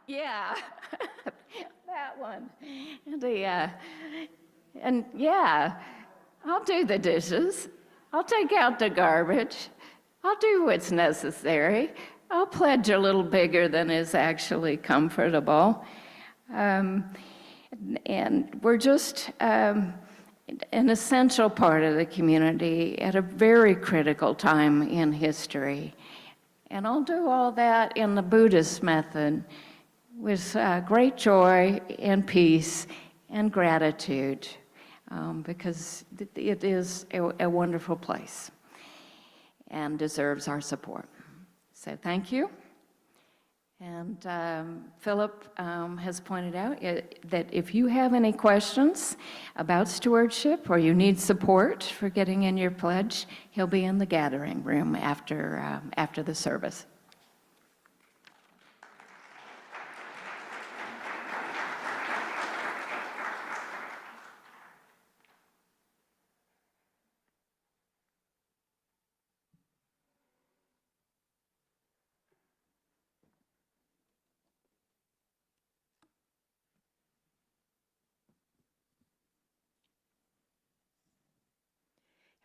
S5: Yeah, that one. And yeah, I'll do the dishes. I'll take out the garbage. I'll do what's necessary. I'll pledge a little bigger than is actually comfortable. And we're just an essential part of the community at a very critical time in history. And I'll do all that in the Buddhist method with great joy and peace and gratitude, because it is a wonderful place and deserves our support. So thank you. And Philip has pointed out that if you have any questions about stewardship or you need support for getting in your pledge, he'll be in the gathering room after the service.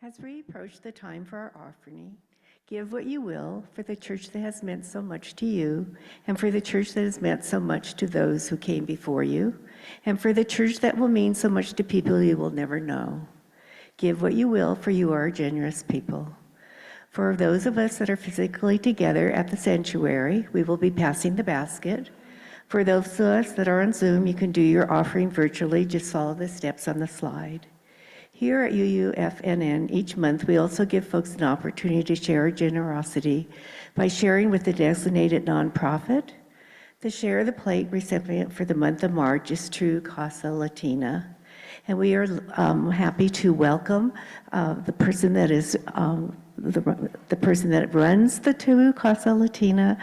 S1: As we approach the time for our offering, give what you will for the church that has meant so much to you, and for the church that has meant so much to those who came before you, and for the church that will mean so much to people you will never know. Give what you will, for you are a generous people. For those of us that are physically together at the sanctuary, we will be passing the basket. For those of us that are on Zoom, you can do your offering virtually. Just follow the steps on the slide. Here at UUFNN, each month we also give folks an opportunity to share our generosity by sharing with the designated nonprofit. The Share the Plate recipient for the month of March is True Casa Latina. And we are happy to welcome the person that is the person that runs the True Casa Latina,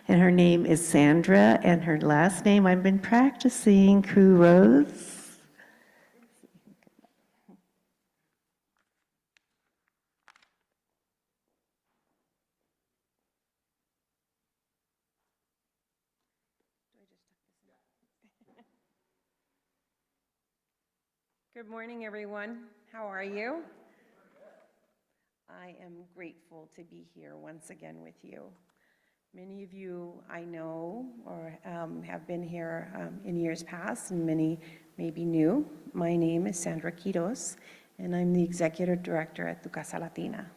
S1: and her name is Sandra, and her last name I've been practicing, Cruz.
S6: Good morning, everyone. How are you? I am grateful to be here once again with you. Many of you I know or have been here in years past, and many may be new. My name is Sandra Quiros, and I'm the Executive Director at Tu Casa Latina.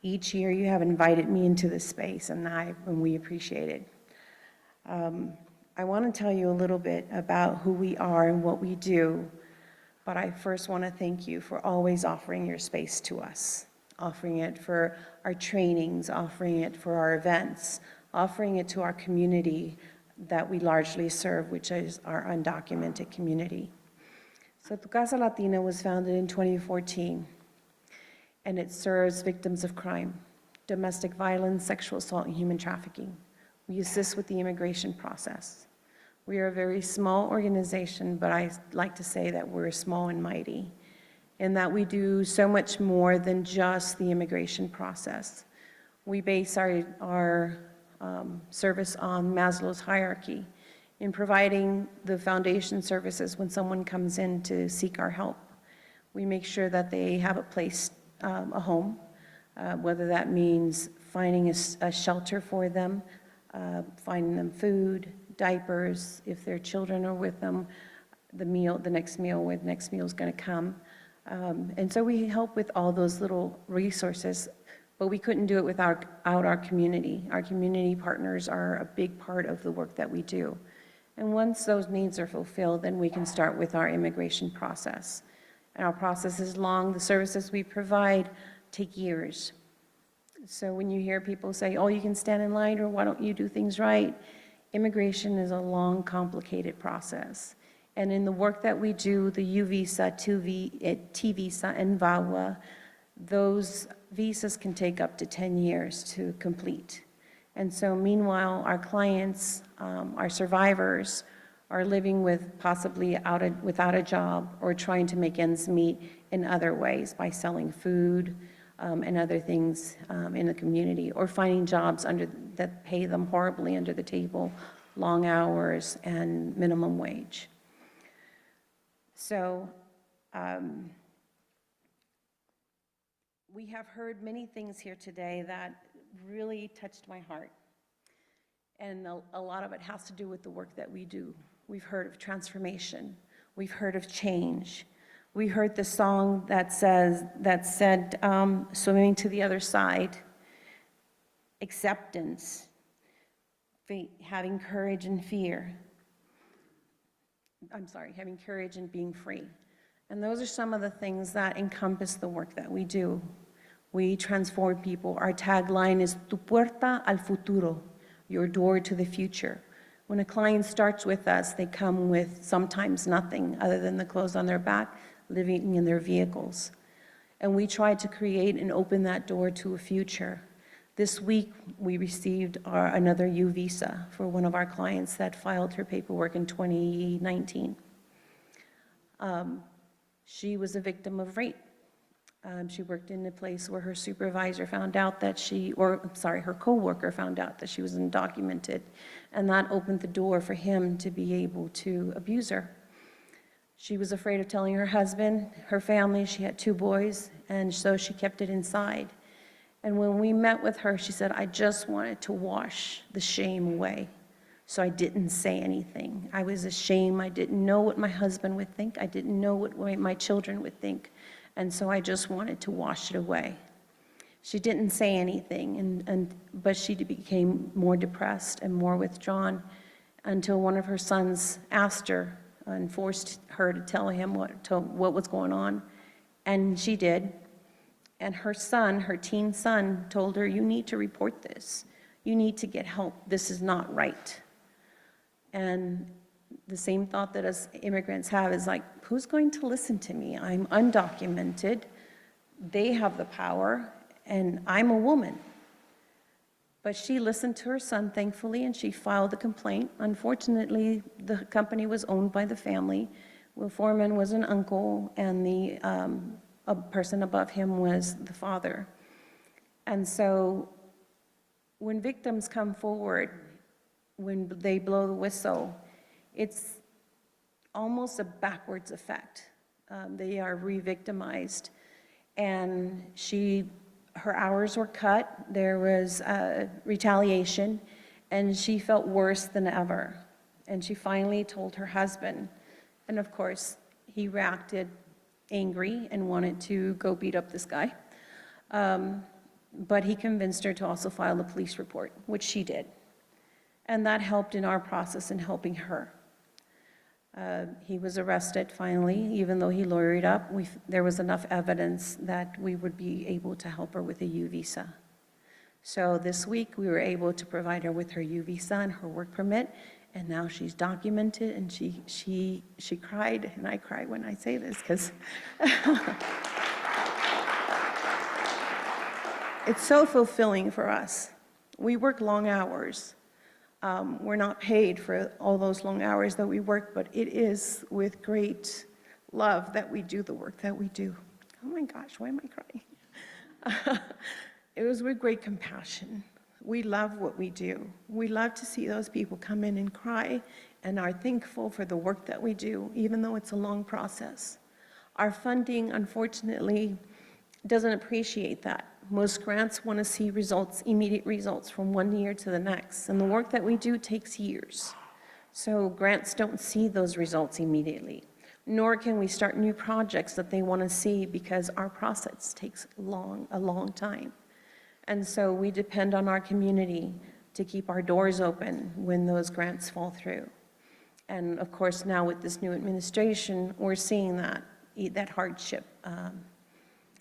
S6: Each year you have invited me into this space, and we appreciate it. I want to tell you a little bit about who we are and what we do. But I first want to thank you for always offering your space to us, offering it for our trainings, offering it for our events, offering it to our community that we largely serve, which is our undocumented community. So Tu Casa Latina was founded in 2014, and it serves victims of crime, domestic violence, sexual assault, and human trafficking. We assist with the immigration process. We are a very small organization, but I like to say that we're small and mighty, and that we do so much more than just the immigration process. We base our service on Maslow's hierarchy in providing the foundation services when someone comes in to seek our help. We make sure that they have a place, a home, whether that means finding a shelter for them, finding them food, diapers, if their children are with them, the next meal is going to come. And so we help with all those little resources, but we couldn't do it without our community. Our community partners are a big part of the work that we do. And once those needs are fulfilled, then we can start with our immigration process. And our process is long. The services we provide take years. So when you hear people say, oh, you can stand in line, or why don't you do things right? Immigration is a long, complicated process. And in the work that we do, the U visa, T visa, and VAWA, those visas can take up to 10 years to complete. And so meanwhile, our clients, our survivors, are living with possibly without a job or trying to make ends meet in other ways by selling food and other things in the community, or finding jobs that pay them horribly under the table, long hours and minimum wage. So We have heard many things here today that really touched my heart. And a lot of it has to do with the work that we do. We've heard of transformation. We've heard of change. We heard the song that said, swimming to the other side, acceptance, having courage and fear. Having courage and being free. And those are some of the things that encompass the work that we do. We transform people. Our tagline is Tu puerta al futuro, your door to the future. When a client starts with us, they come with sometimes nothing other than the clothes on their back, living in their vehicles. And we try to create and open that door to a future. This week, we received another U visa for one of our clients that filed her paperwork in 2019. She was a victim of rape. She worked in a place where her supervisor found out that her coworker found out that she was undocumented, and that opened the door for him to be able to abuse her. She was afraid of telling her husband, her family. She had 2 boys, and so she kept it inside. And when we met with her, she said, I just wanted to wash the shame away. So I didn't say anything. I was ashamed. I didn't know what my husband would think. I didn't know what my children would think. And so I just wanted to wash it away. She didn't say anything, but she became more depressed and more withdrawn until one of her sons asked her and forced her to tell him what was going on. And she did. And her son, her teen son, told her, you need to report this. You need to get help. This is not right. And the same thought that us immigrants have is like, who's going to listen to me? I'm undocumented. They have the power, and I'm a woman. But she listened to her son, thankfully, and she filed a complaint. Unfortunately, the company was owned by the family. Will Foreman was an uncle, and a person above him was the father. And so when victims come forward, when they blow the whistle, it's almost a backwards effect. They are re-victimized. And her hours were cut, there was retaliation, and she felt worse than ever. And she finally told her husband. And of course, he reacted angry and wanted to go beat up this guy. But he convinced her to also file a police report, which she did. And that helped in our process in helping her. He was arrested finally, even though he lawyered up. There was enough evidence that we would be able to help her with a U visa. So this week, we were able to provide her with her U visa and her work permit, and now she's documented, and she cried, and I cry when I say this, because it's so fulfilling for us. We work long hours. We're not paid for all those long hours that we work, but it is with great love that we do the work that we do. Oh my gosh, why am I crying? It was with great compassion. We love what we do. We love to see those people come in and cry and are thankful for the work that we do, even though it's a long process. Our funding, unfortunately, doesn't appreciate that. Most grants want to see results, immediate results from one year to the next, and the work that we do takes years. So grants don't see those results immediately, nor can we start new projects that they want to see because our process takes a long time. And so we depend on our community to keep our doors open when those grants fall through. And of course, now with this new administration, we're seeing that hardship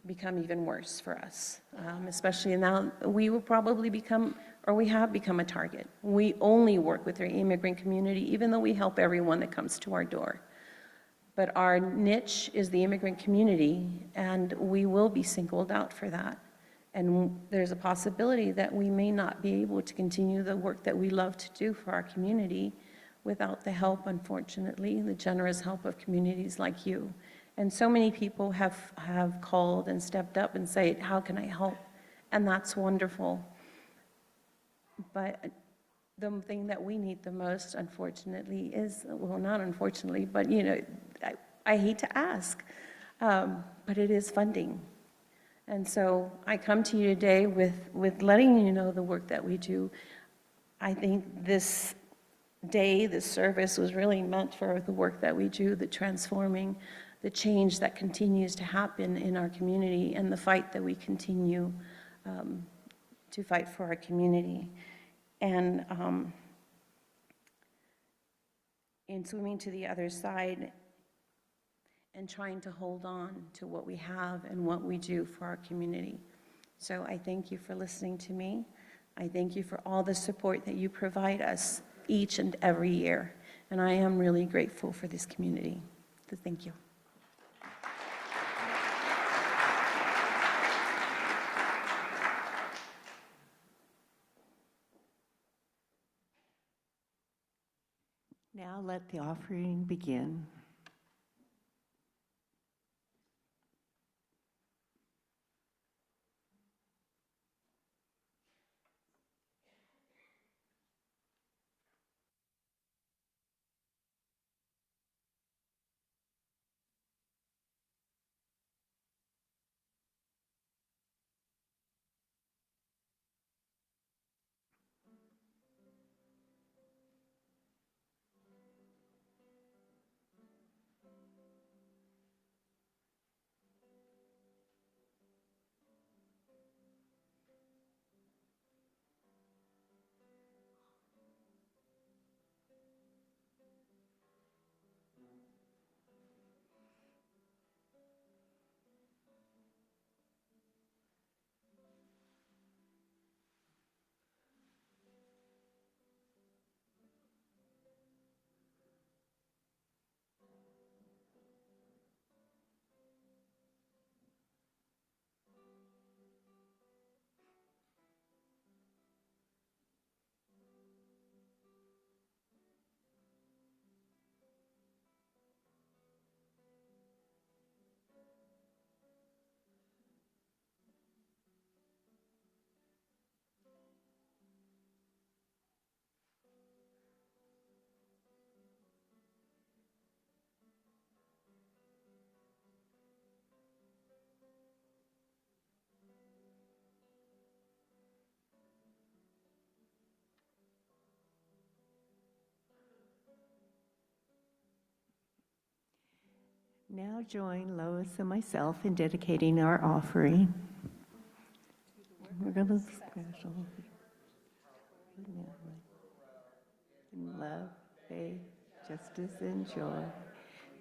S6: become even worse for us, especially now we will probably become, or we have become a target. We only work with our immigrant community, even though we help everyone that comes to our door. But our niche is the immigrant community, and we will be singled out for that. And there's a possibility that we may not be able to continue the work that we love to do for our community without the help, unfortunately, the generous help of communities like you. And so many people have called and stepped up and said, how can I help? And that's wonderful. But the thing that we need the most, unfortunately, is, well, not unfortunately, but, you know, I hate to ask, but it is funding. And so I come to you today with letting you know the work that we do. I think this day, this service was really meant for the work that we do, the transforming, the change that continues to happen in our community, and the fight that we continue to fight for our community. And in swimming to the other side and trying to hold on to what we have and what we do for our community. So I thank you for listening to me. I thank you for all the support that you provide us each and every year. And I am really grateful for this community. So thank you.
S1: Now let the offering begin. Now join Lois and myself in dedicating our offering. We're going to special. In love, faith, justice, and joy,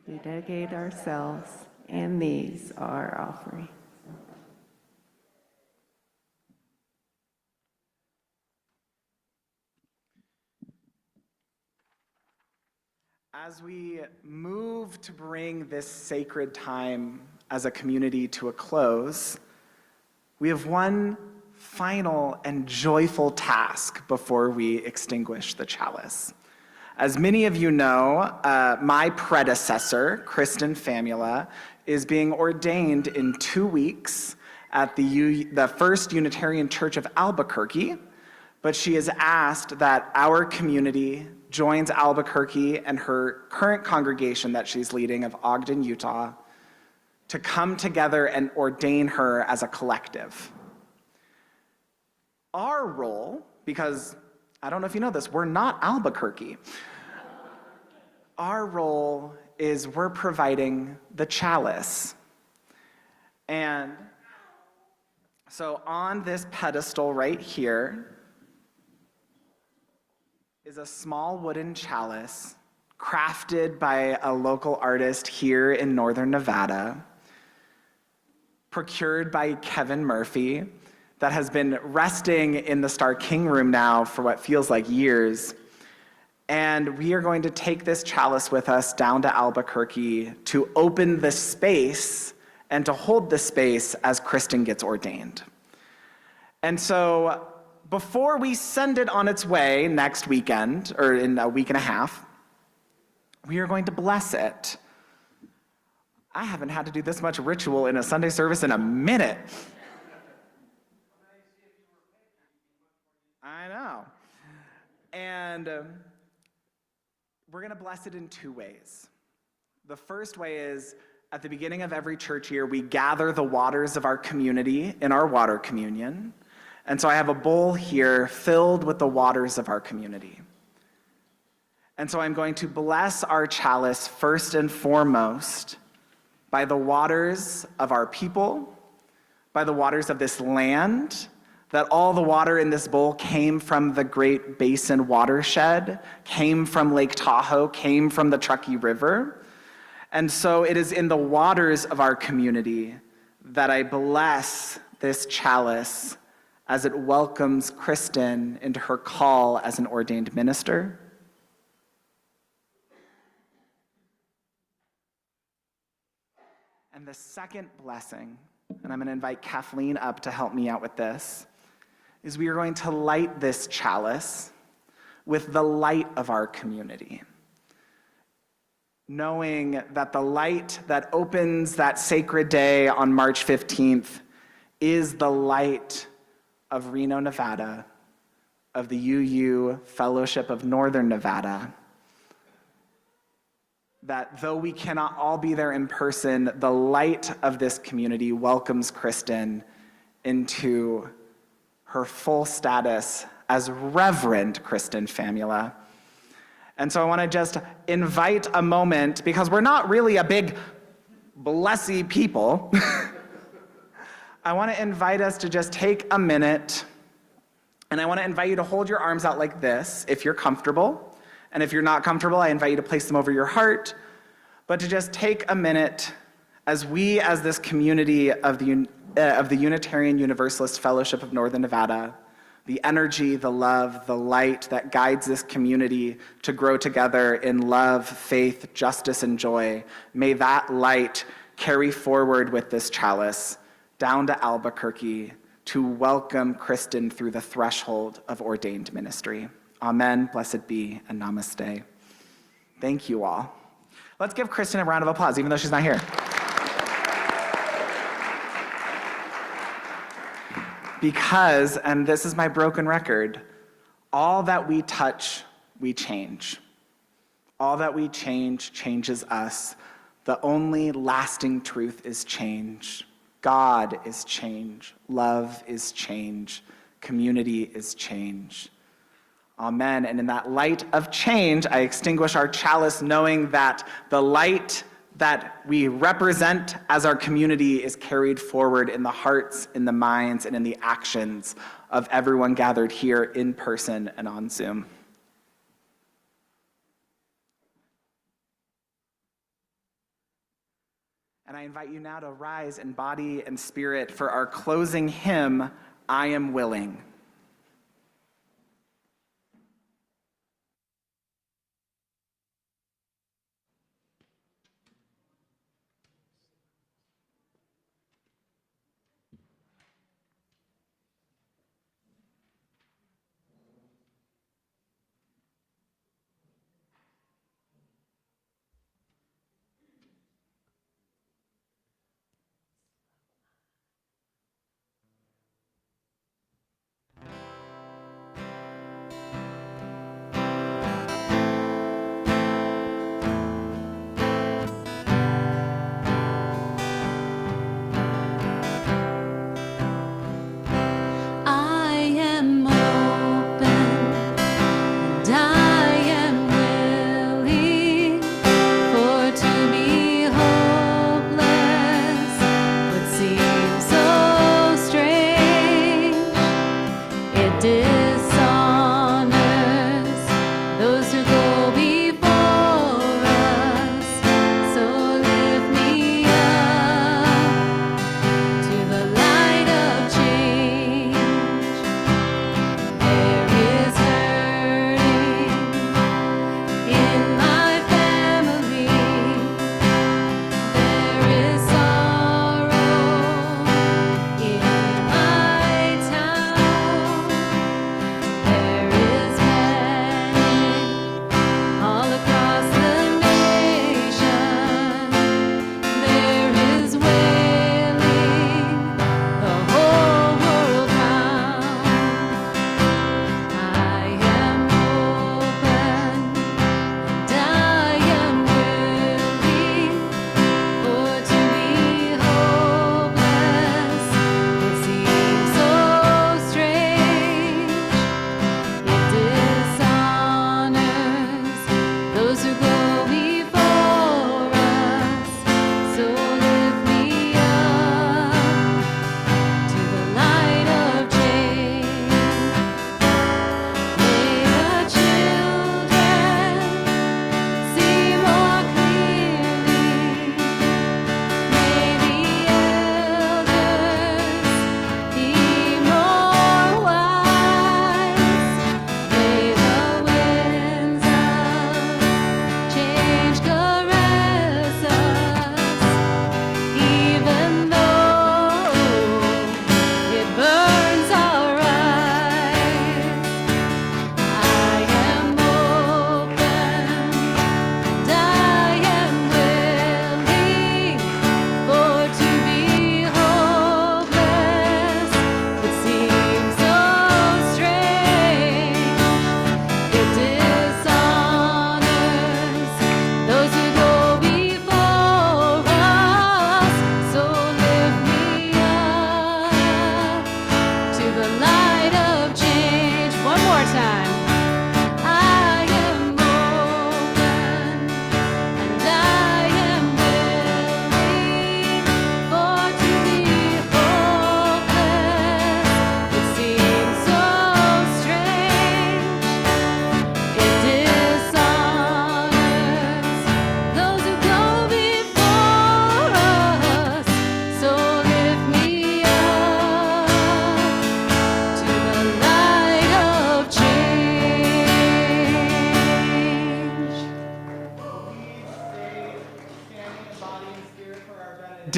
S1: we dedicate ourselves, and these are our offering.
S3: As we move to bring this sacred time as a community to a close, we have one final and joyful task before we extinguish the chalice. As many of you know, my predecessor, Kristen Famula, is being ordained in 2 weeks at the First Unitarian Church of Albuquerque, but she has asked that our community joins Albuquerque and her current congregation that she's leading of Ogden, Utah, to come together and ordain her as a collective. Our role, because I don't know if you know this, we're not Albuquerque. Our role is we're providing the chalice. And so on this pedestal right here is a small wooden chalice crafted by a local artist here in northern Nevada, procured by Kevin Murphy, that has been resting in the Star King room now for what feels like years. And we are going to take this chalice with us down to Albuquerque to open the space and to hold the space as Kristen gets ordained. And so before we send it on its way next weekend, or in a week and a half, we are going to bless it. I haven't had to do this much ritual in a Sunday service in a minute. I know. And we're going to bless it in 2 ways. The first way is at the beginning of every church year, we gather the waters of our community in our water communion. And so I have a bowl here filled with the waters of our community. And so I'm going to bless our chalice first and foremost by the waters of our people, by the waters of this land, that all the water in this bowl came from the Great Basin watershed, came from Lake Tahoe, came from the Truckee River. And so it is in the waters of our community that I bless this chalice as it welcomes Kristen into her call as an ordained minister. And the second blessing, and I'm going to invite Kathleen up to help me out with this, is we are going to light this chalice with the light of our community, knowing that the light that opens that sacred day on March 15th is the light of Reno, Nevada, of the UU Fellowship of Northern Nevada. That though we cannot all be there in person, the light of this community welcomes Kristen into her full status as Reverend Kristen Famula. And so I want to just invite a moment, because we're not really a big blessy people. I want to invite us to just take a minute, and I want to invite you to hold your arms out like this if you're comfortable. And if you're not comfortable, I invite you to place them over your heart, but to just take a minute as we, as this community of the Unitarian Universalist Fellowship of Northern Nevada, the energy, the love, the light that guides this community to grow together in love, faith, justice, and joy, may that light carry forward with this chalice down to Albuquerque to welcome Kristen through the threshold of ordained ministry. Amen, blessed be, and namaste. Thank you all. Let's give Kristen a round of applause, even though she's not here. Because, and this is my broken record, all that we touch, we change. All that we change changes us. The only lasting truth is change. God is change. Love is change. Community is change. Amen. And in that light of change, I extinguish our chalice, knowing that the light that we represent as our community is carried forward in the hearts, in the minds, and in the actions of everyone gathered here in person and on Zoom. And I invite you now to rise in body and spirit for our closing hymn, I Am Willing.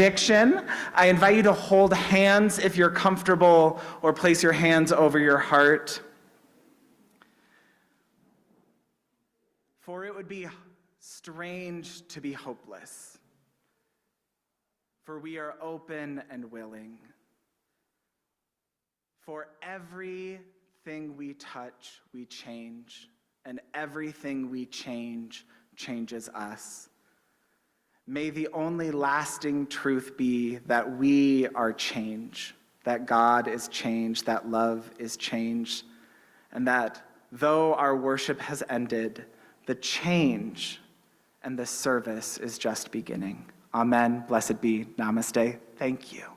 S3: benediction. I invite you to hold hands if you're comfortable, or place your hands over your heart. For it would be strange to be hopeless, for we are open and willing. For everything we touch, we change, and everything we change changes us. May the only lasting truth be that we are change, that God is change, that love is change, and that though our worship has ended, the change and the service is just beginning. Amen. Blessed be. Namaste. Thank you.